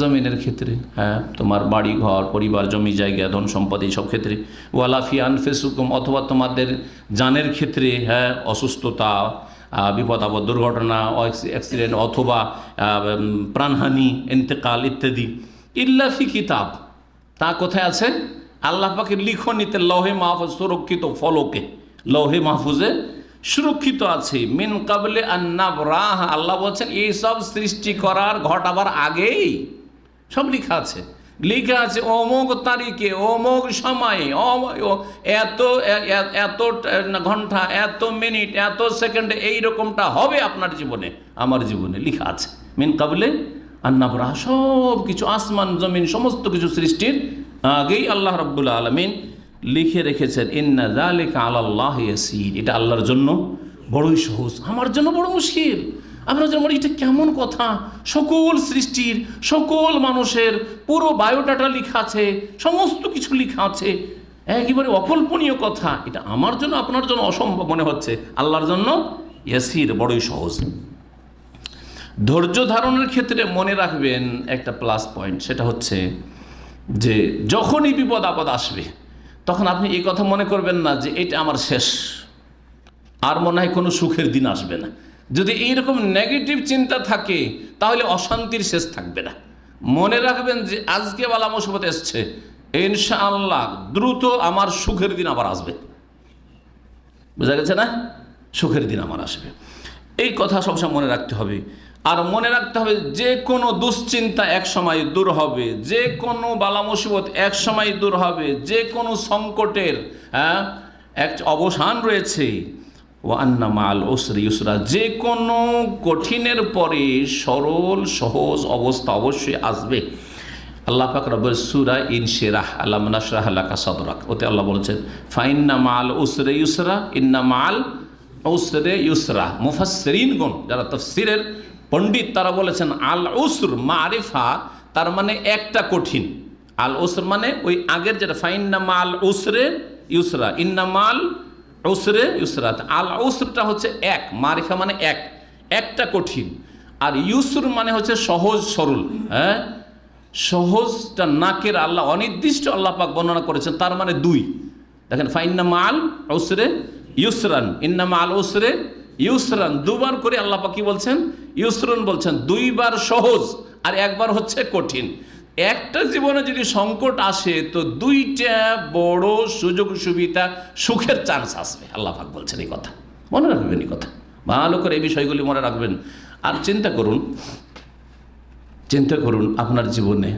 জমিনের ক্ষেত্রে, হ্যাঁ, তোমার বাড়ি ঘর পরিবার জমি জায়গা ধন সম্পদ এইসব ক্ষেত্রে, ওয়ালা ফি আনফুসিকুম, অথবা তোমাদের জানের ক্ষেত্রে, হ্যাঁ, অসুস্থতা, বিপদ আপদ, দুর্ঘটনা, অ্যাক্সিডেন্ট, অথবা প্রাণহানি, ইন্তেকাল ইত্যাদি, ইল্লা ফি কিতাব, তা কোথায় আছে? আল্লাহ পাকের লিখনিতে, লৌহে মাহফুজ, সুরক্ষিত ফলকে লৌহে মাহফুজে সুরক্ষিত আছে। মিন কাবলে আন নাবরাহ, আল্লাহ বলছেন এইসব সৃষ্টি করার ঘটাবার আগেই সব লেখা আছে, লেখা আছে অমুক তারিখে অমুক সময়ে এত ঘন্টা, এত মিনিট, এত সেকেন্ডে এইরকমটা হবে আপনার জীবনে, আমার জীবনে লেখা আছে। মিন কাবলে আন নাবরাহ, সব কিছু, আসমান জমিন সমস্ত কিছু সৃষ্টির আগেই আল্লাহ রাব্বুল আলামিন লিখে রেখেছেন। ইন্না যালিকা আলাল্লাহি ইয়াসির, এটা আল্লাহর জন্য বড়ই সহজ, আমার জন্য বড় মুশকিল। আপনার জন্য এটা কেমন কথা? সকল সৃষ্টির, সকল মানুষের পুরো বায়োডাটা লেখা আছে, সমস্ত কিছু লেখা আছে, একেবারে অকল্পনীয় কথা। এটা আমার জন্য আপনার জন্য অসম্ভব মনে হচ্ছে, আল্লাহর জন্য ইয়াসির, বড়ই সহজ। ধৈর্য ধারণের ক্ষেত্রে মনে রাখবেন একটা প্লাস পয়েন্ট, সেটা হচ্ছে যে যখনই বিপদ আপদ আসবে তখন আপনি এই কথা মনে করবেন না যে এটা আমার শেষ, আর মনে হয় কোনো সুখের দিন আসবে না। যদি এইরকম নেগেটিভ চিন্তা থাকে তাহলে অশান্তির শেষ থাকবে না। মনে রাখবেন যে আজকে বালা মুসিবত এসছে, ইনশাআল্লাহ দ্রুত আমার সুখের দিন আবার আসবে। বোঝা গেছে না? সুখের দিন আমার আসবে, এই কথা সবসময় মনে রাখতে হবে। আর মনে রাখতে হবে যে কোনো দুশ্চিন্তা এক সময় দূর হবে, যে কোনো বালা মুসিবত এক সময় দূর হবে, যে কোনো সংকটের এক অবসান রয়েছে। ও আন্না মাল উসরি ইউসরা, যে কোনো কঠিনের পরে সরল সহজ অবস্থা অবশ্যই আসবে। আল্লাহ পাক রব্বুল সূরা ইনশিরাহ আলাম নাশরাহ লাকা সাদরাক, ওতে আল্লাহ বলেছেন ফাইন্না মাল উসরি ইউসরা, ইন্না মাল উসরে ইউসরা। মুফাসসিরিনগণ যারা তাফসীরের পণ্ডিত তারা বলেছেন আল উসর মারিফা, তার মানে একটা কঠিন। আল উসর মানে ওই আগের যেটা ফাইন্না মাল উসরে ইউসরা, ইন্না মাল উসরে ইউসরা। আল উসরটা হচ্ছে এক, মারিফা মানে এক, একটা কঠিন। আর ইউসর মানে হচ্ছে সহজ সরল। হ্যাঁ, সহজটা নাকের আল্লাহ অনির্দিষ্ট আল্লাহ পাক বর্ণনা করেছেন, তার মানে দুই। দেখেন ফাইন্না মাল উসরে ইউসরান, ইন্না মাল উসরে ইউসরান, দুবার করে আল্লাহ পাক কি বলছেন? ইউসরান বলছেন। দুইবার সহজ আর একবার হচ্ছে কঠিন। একটা জীবনে যদি সংকট আসে তো দুইটা বড় সুযোগ সুবিধা সুখের চান্স আসবে। আল্লাহ পাক বলছেন এই কথা, মনে রাখবেন এই কথা, ভালো করে এই বিষয়গুলি মনে রাখবেন। আর চিন্তা করুন আপনার জীবনে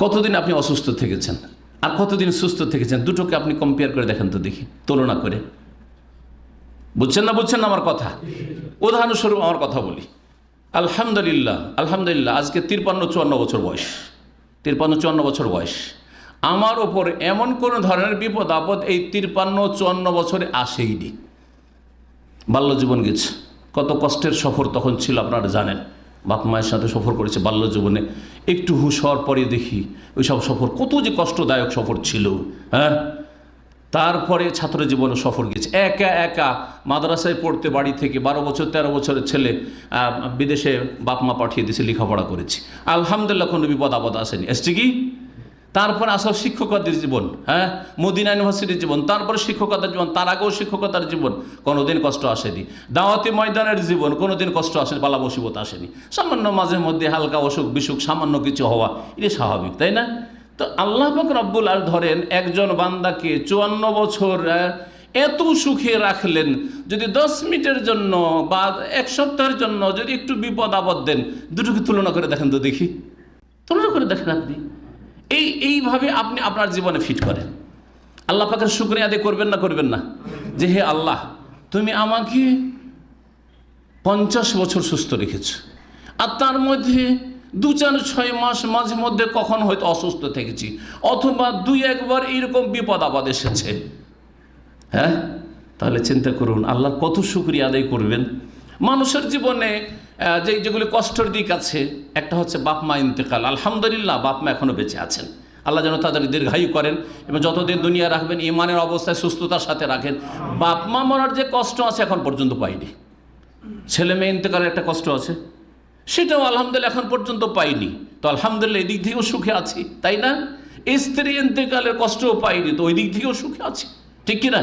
কতদিন আপনি অসুস্থ থেকেছেন আর কতদিন সুস্থ থেকেছেন, দুটোকে আপনি কম্পেয়ার করে দেখেন তো দেখি, তুলনা করে। বুঝছেন না আমার কথা? উদাহরণস্বরূপ আমার কথা বলি। আলহামদুলিল্লাহ আজকে 53-54 বছর বয়স, 53-54 বছর বয়স। আমার ওপর এমন কোন ধরনের বিপদ আপদ এই 53-54 বছরে আসেইনি। বাল্য জীবন গেছে, কত কষ্টের সফর তখন ছিল আপনারা জানেন। বাপ মায়ের সাথে সফর করেছে বাল্য জীবনে, একটু হুঁশ হওয়ার পরে দেখি ওই সব সফর কত যে কষ্টদায়ক সফর ছিল। হ্যাঁ, তারপরে ছাত্র জীবনে সফর গেছে, একা মাদ্রাসায় পড়তে বাড়ি থেকে 12 বছর 13 বছরের ছেলে বিদেশে বাপ মা পাঠিয়ে দিয়েছে, লেখাপড়া করেছি। আলহামদুলিল্লাহ কোনো বিপদ আপদ আসেনি। এসছে কি? তারপরে আসল শিক্ষকতার জীবন, হ্যাঁ, মদিনা ইউনিভার্সিটির জীবন, তারপরে শিক্ষকতার জীবন, তার আগেও শিক্ষকতার জীবন, কোনোদিন কষ্ট আসেনি। দাওয়াতি ময়দানের জীবন, কোনোদিন কষ্ট আসেনি, বালা মুসিবত আসেনি। সামান্য মাঝে মধ্যে হালকা অসুখ বিসুখ সামান্য কিছু হওয়া, এটা স্বাভাবিক, তাই না? তো আল্লাহ পাক রব্বুল আলামিন ধরেন একজন বান্দাকে 54 বছর এত সুখে রাখলেন, যদি 10 মিনিটের জন্য বা 1 সপ্তাহের জন্য যদি একটু বিপদ আপদ দেন, দুটোকে তুলনা করে দেখেন তো দেখি, তুলনা করে দেখেন আপনি। এইভাবে আপনি আপনার জীবনে ফিট করেন। আল্লাহ পাকের শুকরিয়া আদায় করবেন না যে হে আল্লাহ তুমি আমাকে 50 বছর সুস্থ রেখেছ, আর তার মধ্যে 2-4-6 মাস মাঝে মধ্যে কখন হয়তো অসুস্থ থেকেছি, অথবা 2-1 বার এইরকম বিপদ আপদ এসেছে। হ্যাঁ, তাহলে চিন্তা করুন আল্লাহর কত শুকরিয়া আদায় করবেন। মানুষের জীবনে যেগুলি কষ্টের দিক আছে, একটা হচ্ছে বাপ মা ইন্তেকাল। আলহামদুলিল্লাহ বাপ মা এখনও বেঁচে আছেন, আল্লাহ যেন তাদের দীর্ঘায়ু করেন এবং যতদিন দুনিয়া রাখবেন ইমানের অবস্থায় সুস্থতার সাথে রাখেন। বাপ মা মরার যে কষ্ট আছে এখন পর্যন্ত পাইনি। ছেলে মেয়ে ইন্তেকালের একটা কষ্ট আছে, সেটাও আলহামদুলিল্লাহ এখন পর্যন্ত পাইনি। তো আলহামদুলিল্লাহ এই দিক থেকেও সুখে আছি, তাই না? স্ত্রী ইন্তেকালের কষ্টও পাইনি, তো ওই দিক থেকেও সুখে আছি, ঠিক কিনা?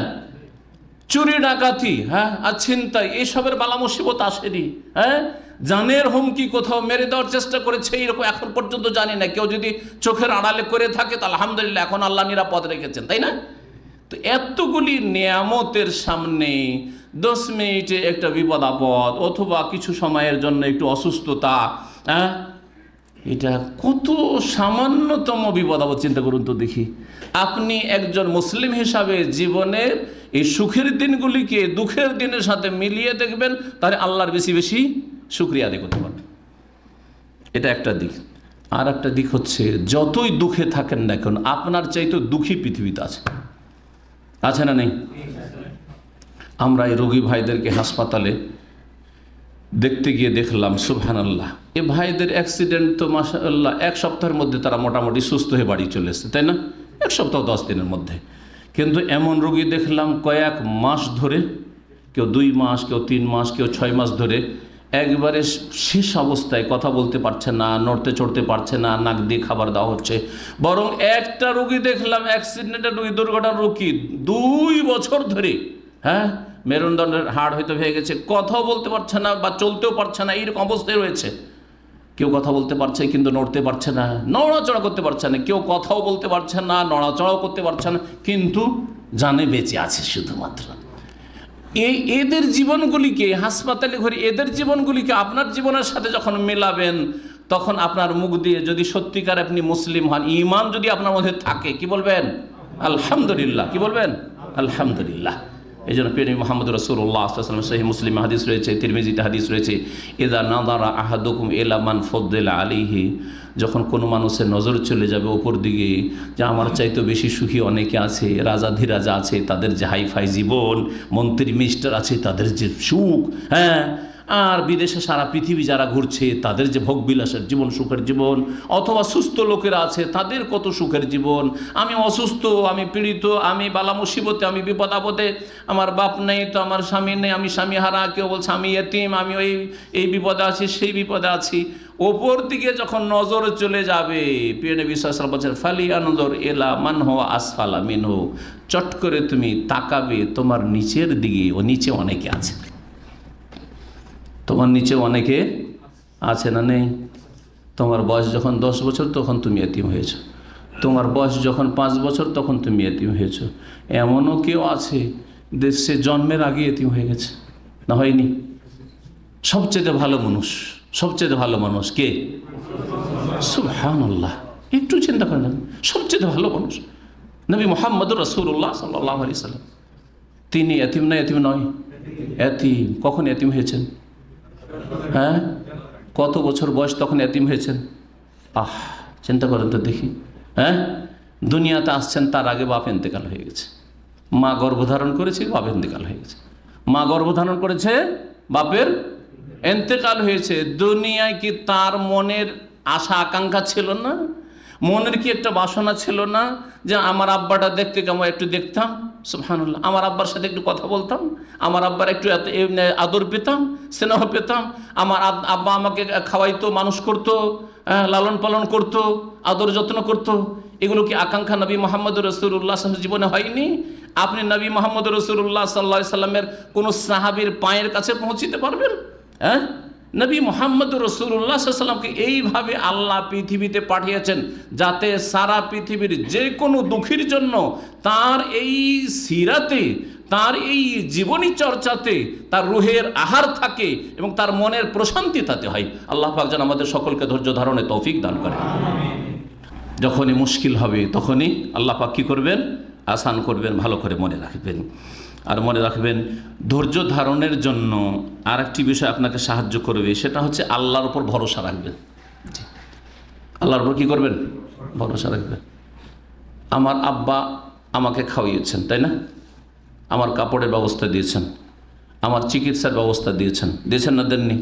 চুরি ডাকাতি, হ্যাঁ, আর ছিনতাই, এইসবের বালা মুসিবত আসেনি। হ্যাঁ, জানের হুমকি কোথাও মেরে দেওয়ার চেষ্টা করেছে এইরকম এখন পর্যন্ত জানি না। কেউ যদি চোখের আড়ালে করে থাকে তো আলহামদুলিল্লাহ এখন আল্লাহ নিরাপদ রেখেছেন, তাই না? তো এতগুলি নিয়ামতের সামনে 10 মিনিটে একটা বিপদ আপদ অথবা কিছু সময়ের জন্য একটু অসুস্থতা, হ্যাঁ, এটা কত সামান্যতম বিপদ আপদ চিন্তা করুন তো দেখি। আপনি একজন মুসলিম হিসাবে জীবনের এই সুখের দিনগুলিকে দুঃখের দিনের সাথে মিলিয়ে দেখবেন, তাহলে আল্লাহর বেশি বেশি শুকরিয়া আদায় করতে পারবেন। এটা একটা দিক। আর একটা দিক হচ্ছে যতই দুঃখে থাকেন না কেন আপনার চাইতে দুঃখী পৃথিবীতে আছে না নেই? আমরা এই রোগী ভাইদেরকে হাসপাতালে দেখতে গিয়ে দেখলাম সুবহানাল্লাহ, এ ভাইদের অ্যাক্সিডেন্ট তো মাশাআল্লাহ 1 সপ্তাহের মধ্যে তারা মোটামুটি সুস্থ হয়ে বাড়ি চলে এসেছে, তাই না? 1 সপ্তাহ 10 দিনের মধ্যে। কিন্তু এমন রোগী দেখলাম কয়েক মাস ধরে, কেউ 2 মাস, কেউ 3 মাস, কেউ 6 মাস ধরে একবারে শেষ অবস্থায়, কথা বলতে পারছে না, নড়তে চড়তে পারছে না, নাক দিয়ে খাবার দেওয়া হচ্ছে। বরং একটা রোগী দেখলাম অ্যাক্সিডেন্টের রোগী, দুর্ঘটনার রোগী 2 বছর ধরে, হ্যাঁ, মেরুদণ্ডের হাড় হয়তো ভেঙে গেছে, কথাও বলতে পারছে না বা চলতেও পারছে না, এইরকম অবস্থায় রয়েছে। কেউ কথা বলতে পারছে কিন্তু নড়তে পারছে না, নড়াচড়া করতে পারছে না। কেউ কথাও বলতে পারছে না, নড়াচড়াও করতে পারছে না, কিন্তু জানে বেঁচে আছে শুধুমাত্র। এদের জীবনগুলিকে, হাসপাতালে ঘুরে এদের জীবনগুলিকে আপনার জীবনের সাথে যখন মেলাবেন, তখন আপনার মুখ দিয়ে যদি সত্যিকার আপনি মুসলিম হন, ঈমান যদি আপনার মধ্যে থাকে, কি বলবেন? আলহামদুলিল্লাহ। কি বলবেন? আলহামদুলিল্লাহ। এই জন্য প্রিয় নবী মুহাম্মদ রাসূলুল্লাহ সাল্লাল্লাহু আলাইহি ওয়াসাল্লাম, সহিহ মুসলিম হাদিস রয়েছে, তিরমিজিতে হাদিস রয়েছে, ইযা নাযারা আহাদুকুম ইলা মান ফাদ্দালা আলাইহি, যখন কোনো মানুষের নজর চলে যাবে ওপর দিকে, যে আমার চাইতে বেশি সুখী অনেকে আছে, রাজাধিরাজা আছে, তাদের যে হাইফাই জীবন, মন্ত্রী মিনিস্টার আছে, তাদের যে সুখ, হ্যাঁ, আর বিদেশে সারা পৃথিবী যারা ঘুরছে তাদের যে ভোগবিলাসের জীবন, সুখের জীবন, অথবা সুস্থ লোকেরা আছে তাদের কত সুখের জীবন, আমি অসুস্থ, আমি পীড়িত, আমি বালা মুসিবতে, আমি বিপদ আপদে, আমার বাপ নেই তো, আমার স্বামী নেই, আমি স্বামী হারা, কেউ বলছে আমি এতিম, আমি এই বিপদে আছি, সেই বিপদে আছি, ওপর দিকে যখন নজর চলে যাবে, প্রিয় নবী সাল্লাল্লাহু আলাইহি ওয়াসাল্লাম বলছেন, ফালিয়ানজুর ইলা মান হুয়া আসফালা মিনহু, চট করে তুমি তাকাবে তোমার নিচের দিকে, ও নিচে অনেকে আছে, তোমার নিচে অনেকে আছে না নেই? তোমার বয়স যখন 10 বছর তখন তুমি এতিম হয়েছ, তোমার বয়স যখন 5 বছর তখন তুমি এতিম হয়েছ। এমনও কেউ আছে সে জন্মের আগে এতিম হয়ে গেছে, না হয়নি? সবচেয়ে ভালো মানুষ, সবচেয়ে ভালো মানুষ কে? সুবহানাল্লাহ। একটু চিন্তা করেন, সবচেয়ে ভালো মানুষ নবী মুহাম্মদুর রাসূলুল্লাহ সাল্লাল্লাহু আলাইহি সাল্লাম, তিনি এতিম না? এতিম নয়? এতিম। কখন এতিম হয়েছেন? হ্যাঁ, কত বছর বয়স তখন এতিম হয়েছেন? চিন্তা করেন তো দেখি। হ্যাঁ, দুনিয়াতে আসছেন তার আগে বাপ ইন্তেকাল হয়ে গেছে, মা গর্ভধারণ করেছে, বাপ ইন্তেকাল হয়ে গেছে, মা গর্ভধারণ করেছে, বাপের ইন্তেকাল হয়েছে। দুনিয়ায় কি তার মনের আশা আকাঙ্ক্ষা ছিল না? মনের কি একটা বাসনা ছিল না যে আমার আব্বাটা দেখতে কেমন, একটু দেখতাম, সুবহানাল্লাহ, আমার আব্বার সাথে একটু কথা বলতাম, আমার আব্বার একটু আদর পেতাম, স্নেহ পেতাম, আমার আব্বা আমাকে খাওয়াইতো, মানুষ করতো, লালন পালন করতো, আদর যত্ন করতো? এগুলো কি আকাঙ্ক্ষা নবী মুহাম্মদ রাসূলুল্লাহ জীবনে হয়নি? আপনি নবী মুহাম্মদ রাসূলুল্লাহ সাল্লাল্লাহু আলাইহি সাল্লামের কোনো সাহাবীর পায়ের কাছে পৌঁছিতে পারবেন? হ্যাঁ, নবী মুহাম্মদ রাসূলুল্লাহ সাল্লাল্লাহু আলাইহি সাল্লামকে এইভাবে আল্লাহ পৃথিবীতে পাঠিয়েছেন যাতে সারা পৃথিবীর যে কোনো দুঃখীর জন্য তার এই সিরাতে, তার এই জীবনী চর্চাতে তার রুহের আহার থাকে এবং তার মনের প্রশান্তি তাতে হয়। আল্লাহ পাক যেন আমাদের সকলকে ধৈর্য ধারণে তৌফিক দান করেন। যখনই মুশকিল হবে তখনই আল্লাহ পাক কী করবেন? আসান করবেন। ভালো করে মনে রাখবেন। আর মনে রাখবেন, ধৈর্য ধারণের জন্য আর একটি বিষয় আপনাকে সাহায্য করবে, সেটা হচ্ছে আল্লাহর উপর ভরসা রাখবেন। আল্লাহর উপর কী করবেন? ভরসা রাখবেন। আমার আব্বা আমাকে খাওয়িয়েছেন, তাই না? আমার কাপড়ের ব্যবস্থা দিয়েছেন, আমার চিকিৎসার ব্যবস্থা দিয়েছেন, দিয়েছেন না দেননি?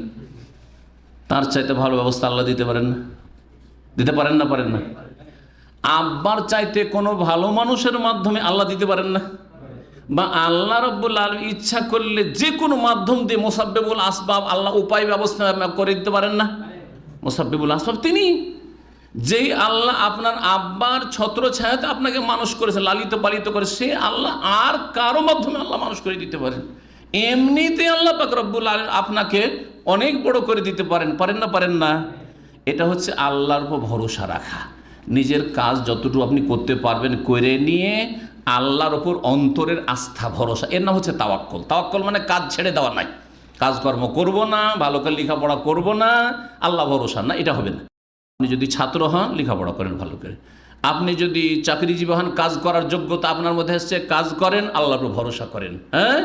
তার চাইতে ভালো ব্যবস্থা আল্লাহ দিতে পারেন না? দিতে পারেন না? পারেন না? আব্বার চাইতে কোনো ভালো মানুষের মাধ্যমে আল্লাহ দিতে পারেন না? বা আল্লাহ রাব্বুল আলামিন ইচ্ছা করলে যে কোনো মাধ্যম দিয়ে মুসাব্বিবুল আসবাব আল্লাহ উপায় ব্যবস্থা করে দিতে পারেন না? মুসাব্বিবুল আসবাব তিনি, যেই আল্লাহ আপনার আব্বার ছত্র ছায়াতে আপনাকে মানুষ করেছে, লালিত পালিত করে, সে আল্লাহ আর কারো মাধ্যমে আল্লাহ মানুষ করে দিতে পারেন। এমনিতে আল্লাহ পাক রব্বুল আলামিন আপনাকে অনেক বড় করে দিতে পারেন। পারেন না? পারেন না? এটা হচ্ছে আল্লাহর উপর ভরসা রাখা। নিজের কাজ যতটুকু আপনি করতে পারবেন করে নিয়ে আল্লাহর ওপর অন্তরের আস্থা ভরসা, এর নাম হচ্ছে তাওয়াক্কুল। তাওয়াক্কুল মানে কাজ ছেড়ে দেওয়া নাই, কাজকর্ম করব না, ভালো করে লেখাপড়া করব না, আল্লাহ ভরসা না, এটা হবে না। আপনি যদি ছাত্র হন, লেখাপড়া করেন ভালো করে। আপনি যদি চাকরিজীবী হন, কাজ করার যোগ্যতা আপনার মধ্যে এসছে, কাজ করেন, আল্লাহর উপর ভরসা করেন। হ্যাঁ,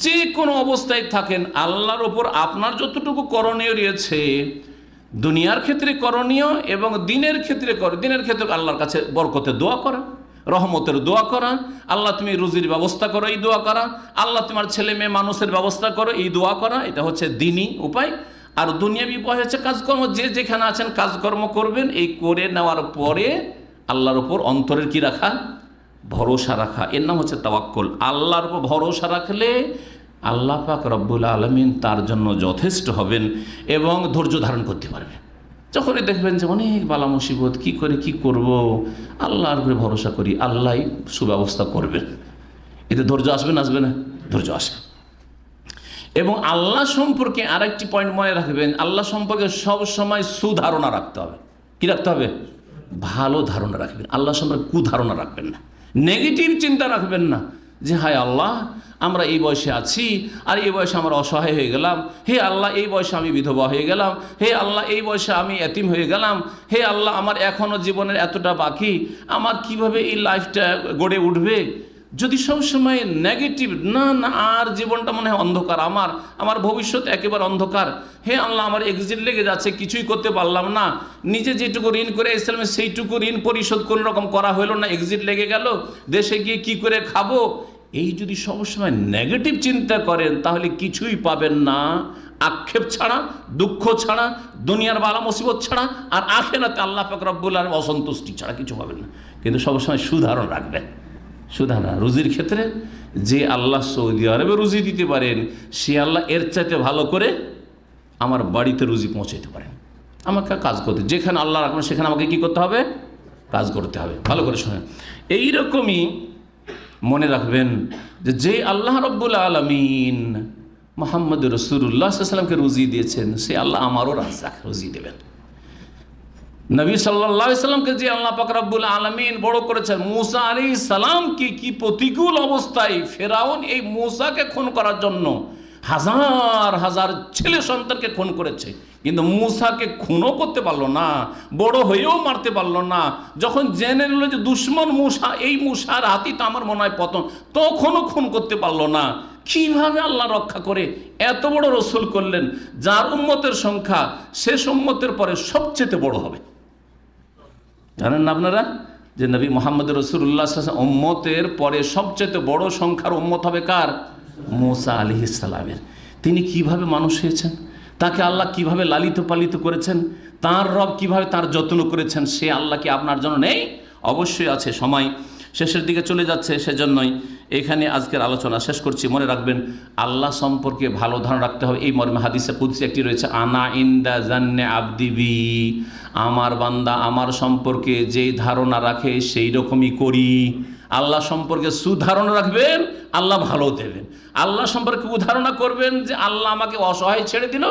যে কোনো অবস্থায় থাকেন, আল্লাহর ওপর আপনার যতটুকু করণীয় রয়েছে, দুনিয়ার ক্ষেত্রে করণীয় এবং দিনের ক্ষেত্রে দিনের ক্ষেত্রে আল্লাহর কাছে বরকতের দোয়া করা, রহমতের দোয়া করা, আল্লাহ তুমি রুজির ব্যবস্থা করো, এই দোয়া করা, আল্লাহ তোমার ছেলে মেয়ে মানুষের ব্যবস্থা করো, এই দোয়া করা, এটা হচ্ছে দিনী উপায়। আর দুনিয়াবি উপায় হচ্ছে কাজকর্ম, যে যেখানে আছেন কাজকর্ম করবেন। এই করে নেওয়ার পরে আল্লাহর উপর অন্তরের কি রাখা? ভরসা রাখা, এর নাম হচ্ছে তাওয়াক্কুল। আল্লাহর উপর ভরসা রাখলে আল্লাহ পাক রব্বুল আলামিন তার জন্য যথেষ্ট হবেন এবং ধৈর্য ধারণ করতে পারবেন। যখনই দেখবেন যে অনেক বালা মুসিবত, কী করে কি করব, আল্লাহর উপরে ভরসা করি, আল্লাহই সুব্যবস্থা করবেন। এতে ধৈর্য আসবে না? আসবে না? ধৈর্য আসবে। এবং আল্লাহ সম্পর্কে আরেকটি পয়েন্ট মনে রাখবেন, আল্লাহ সম্পর্কে সব সময় সুধারণা রাখতে হবে। কি রাখতে হবে? ভালো ধারণা রাখবেন। আল্লাহ সম্পর্কে কুধারণা রাখবেন না, নেগেটিভ চিন্তা রাখবেন না। যে হায় আল্লাহ, আমরা এই বয়সে আছি, আর এই বয়সে আমরা অসহায় হয়ে গেলাম। হে আল্লাহ, এই বয়সে আমি বিধবা হয়ে গেলাম। হে আল্লাহ, এই বয়সে আমি এতিম হয়ে গেলাম। হে আল্লাহ, আমার এখনও জীবনের এতটা বাকি, আমার কিভাবে এই লাইফটা গড়ে উঠবে? যদি সবসময় নেগেটিভ, না না, আর জীবনটা মনে হয় অন্ধকার, আমার ভবিষ্যৎ একেবারে অন্ধকার। হে আল্লাহ, আমার এক্সিট লেগে যাচ্ছে, কিছুই করতে পারলাম না। নিজে যেটুকু ঋণ করে এসেছিলাম সেইটুকু ঋণ পরিশোধ কোনো রকম করা হলো না, এক্সিট লেগে গেল, দেশে গিয়ে কি করে খাবো? এই যদি সবসময় নেগেটিভ চিন্তা করেন তাহলে কিছুই পাবেন না, আক্ষেপ ছাড়া, দুঃখ ছাড়া, দুনিয়ার বালা মুসিবত ছাড়া, আর আখিরাতে আল্লাহ পাক রব্বুল আলামিন অসন্তুষ্টি ছাড়া কিছু পাবেন না। কিন্তু সবসময় সুধারণ রাখবেন, সুধারণ রুজির ক্ষেত্রে যে আল্লাহ সৌদি আরবে রুজি দিতে পারেন, সে আল্লাহ এর চাইতে ভালো করে আমার বাড়িতে রুজি পৌঁছাইতে পারেন। আমাকে কাজ করতে, যেখানে আল্লাহ রাখবেন সেখানে আমাকে কি করতে হবে? কাজ করতে হবে। ভালো করে শোনেন, এইরকমই মনে রাখবেন যে আল্লাহ রব্বুল আলামিন মুহাম্মদ রাসূলুল্লাহ সাল্লাল্লাহু আলাইহি ওয়াসাল্লামকে রুজি দিয়েছেন, সে আল্লাহ আমারও রাজ্জাক, রুজি দেবেন। নবী সাল্লাল্লাহু আলাইহি ওয়াসাল্লামকে যে আল্লাহ পাক রব্বুল আলামিন বড় করেছেন, মূসা আলাইহিস সালাম কি প্রতিকূল অবস্থায় ফেরাউন এই মূসাকে খুন করার জন্য হাজার হাজার ছেলে সন্তানকে খুন করেছে, কিন্তু মূসাকে খুনও করতে পারলো না, বড় হয়েও মারতে পারলো না। যখন জেনে নিল যে দুশ্মন মূসা, এই মূসার হাতি তো আমার মনে হয় পতন, তখনও খুন করতে পারলো না। কিভাবে আল্লাহ রক্ষা করে এত বড় রসুল করলেন, যার উম্মতের সংখ্যা শেষ উম্মতের পরে সবচেয়ে বড় হবে। জানেন না আপনারা যে নবী মুহাম্মদ রাসূলুল্লাহ সাল্লাল্লাহু আলাইহি ওয়াসাল্লাম উম্মতের পরে সবচেয়ে বড় সংখ্যার উম্মত হবে কার? মূসা আলাইহিস সালামের। তিনি কিভাবে মানুষ হয়েছেন, তাকে আল্লাহ কিভাবে লালিত পালিত করেছেন, তার রব কিভাবে তার যত্ন করেছেন, সে আল্লাহ কি আপনার জন্য নেই? অবশ্যই আছে। সময় শেষের দিকে চলে যাচ্ছে, সেজন্যই এখানে আজকের আলোচনা শেষ করছি। মনে রাখবেন, আল্লাহ সম্পর্কে ভালো ধারণা রাখতে হবে। এই মর্মে হাদিসে কুদসি একটি রয়েছে, আনা ইনদা জান্নে আবদি বি, আমার বান্দা আমার সম্পর্কে যেই ধারণা রাখে সেই রকমই করি। আল্লাহ সম্পর্কে সুধারণা রাখবেন, আল্লাহ ভালো দেবেন। আল্লাহ সম্পর্কে উদাহরণা করবেন যে আল্লাহ আমাকে অসহায় ছেড়ে দিল,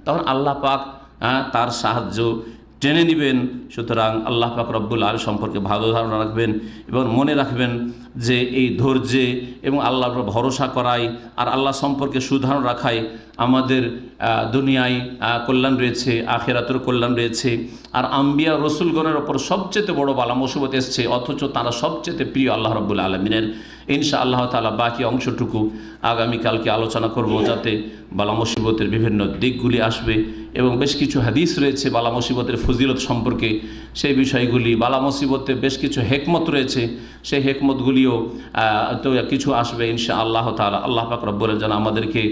তখন আল্লাহ পাক তার সাহায্য টেনে নেবেন। সুতরাং আল্লাহ পাক রব্বুল আলামিন সম্পর্কে ভালো ধারণা রাখবেন এবং মনে রাখবেন যে এই ধৈর্যে এবং আল্লাহর উপর ভরসা করাই আর আল্লাহ সম্পর্কে সুধারণা রাখাই আমাদের দুনিয়ায় কল্যাণ রয়েছে, আখিরাতের কল্যাণ রয়েছে। আর আম্বিয়া রসুলগণের ওপর সবচেয়ে বড় বালা মুসিবত এসছে, অথচ তারা সবচেয়ে প্রিয় আল্লাহ রাব্বুল আলামিনের। ইনশাআল্লাহ তাআলা বাকি অংশটুকু আগামীকালকে আলোচনা করব, যাতে বালা মুসিবতের বিভিন্ন দিকগুলি আসবে এবং বেশ কিছু হাদিস রয়েছে বালা মুসিবতের ফজিলত সম্পর্কে, সেই বিষয়গুলি, বালা মুসিবতে বেশ কিছু হেকমত রয়েছে, সেই হেকমতগুলিও তো কিছু আসবে ইনশাআল্লাহ তাআলা। আল্লাহ পাক রব্বুল আলামিন যেন আমাদেরকে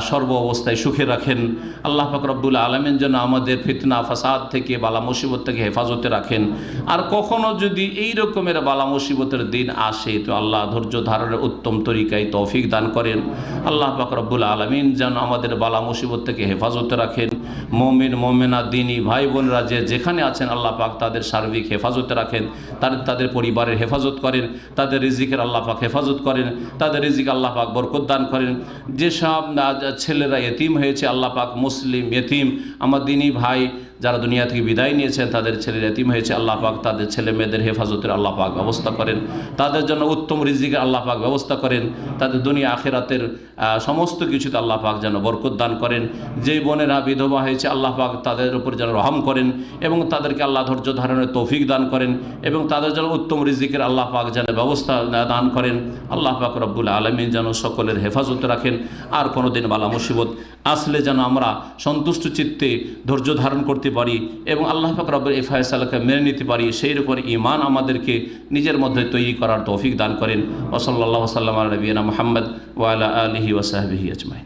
সর্ব অবস্থায় সুখে রাখেন। আল্লাহ পাক রব্বুল আলামিন যেন আমাদের ফিতনা ফাসাদ থেকে, বালা মুসিবত থেকে হেফাজতে রাখেন। আর কখনো যদি এই রকমের বালা মুসিবতের দিন আসে, তো আল্লাহ ধৈর্য ধারণের উত্তম তরিকায় তৌফিক দান করেন। আল্লাহ পাক রব্বুল আলামিন যেন আমাদের বালা মুসিবত থেকে হেফাজতে রাখেন। মুমিন মুমিনা দিনী ভাই বোনরা যে যেখানে আছেন, আল্লাহ পাক তাদের সার্বিক হেফাজতে রাখেন, তাদের পরিবারের হেফাজত করেন, তাদের রিজিকের আল্লাহ পাক হেফাজত করেন, তাদের রিজিক আল্লাহ পাক বরকত দান করেন। যেসব ছেলেরা এতিম হয়েছে, আল্লাহ পাক মুসলিম এতিম আমার দিনী ভাই যারা দুনিয়া থেকে বিদায় নিয়েছেন, তাদের ছেলের এতিম হয়েছে, আল্লাহ পাক তাদের ছেলে মেয়েদের হেফাজতের আল্লাহ পাক ব্যবস্থা করেন, তাদের জন্য উত্তম রিজিকের আল্লাহ পাক ব্যবস্থা করেন, তাদের দুনিয়া আখিরাতের সমস্ত কিছুতে আল্লাহ পাক যেন বরকত দান করেন। যেই বোনেরা বিধবা হয়েছে, আল্লাহ পাক তাদের উপর যেন রহম করেন এবং তাদেরকে আল্লাহ ধৈর্য ধারণের তৌফিক দান করেন এবং তাদের জন্য উত্তম রিজিকের আল্লাহ পাক যেন ব্যবস্থা দান করেন। আল্লাহ পাক রব্বুল আলামিন যেন সকলের হেফাজতে রাখেন। আর কোনো দিন বালা মুসিবত আসলে যেন আমরা সন্তুষ্ট চিত্তে ধৈর্য ধারণ করতে পারি এবং আল্লাহ পাক রব্বুল এই ফয়সালাকে মেনে নিতে পারি, সেই রকম ঈমান আমাদেরকে নিজের মধ্যে তৈরি করার তৌফিক দান করেন। ওয়া সাল্লাল্লাহু ওয়া সাল্লাম আলা নবিয়িনা মুহাম্মদ ওয়া আলা আলিহি ওয়া সাহবিহি আজমাইন।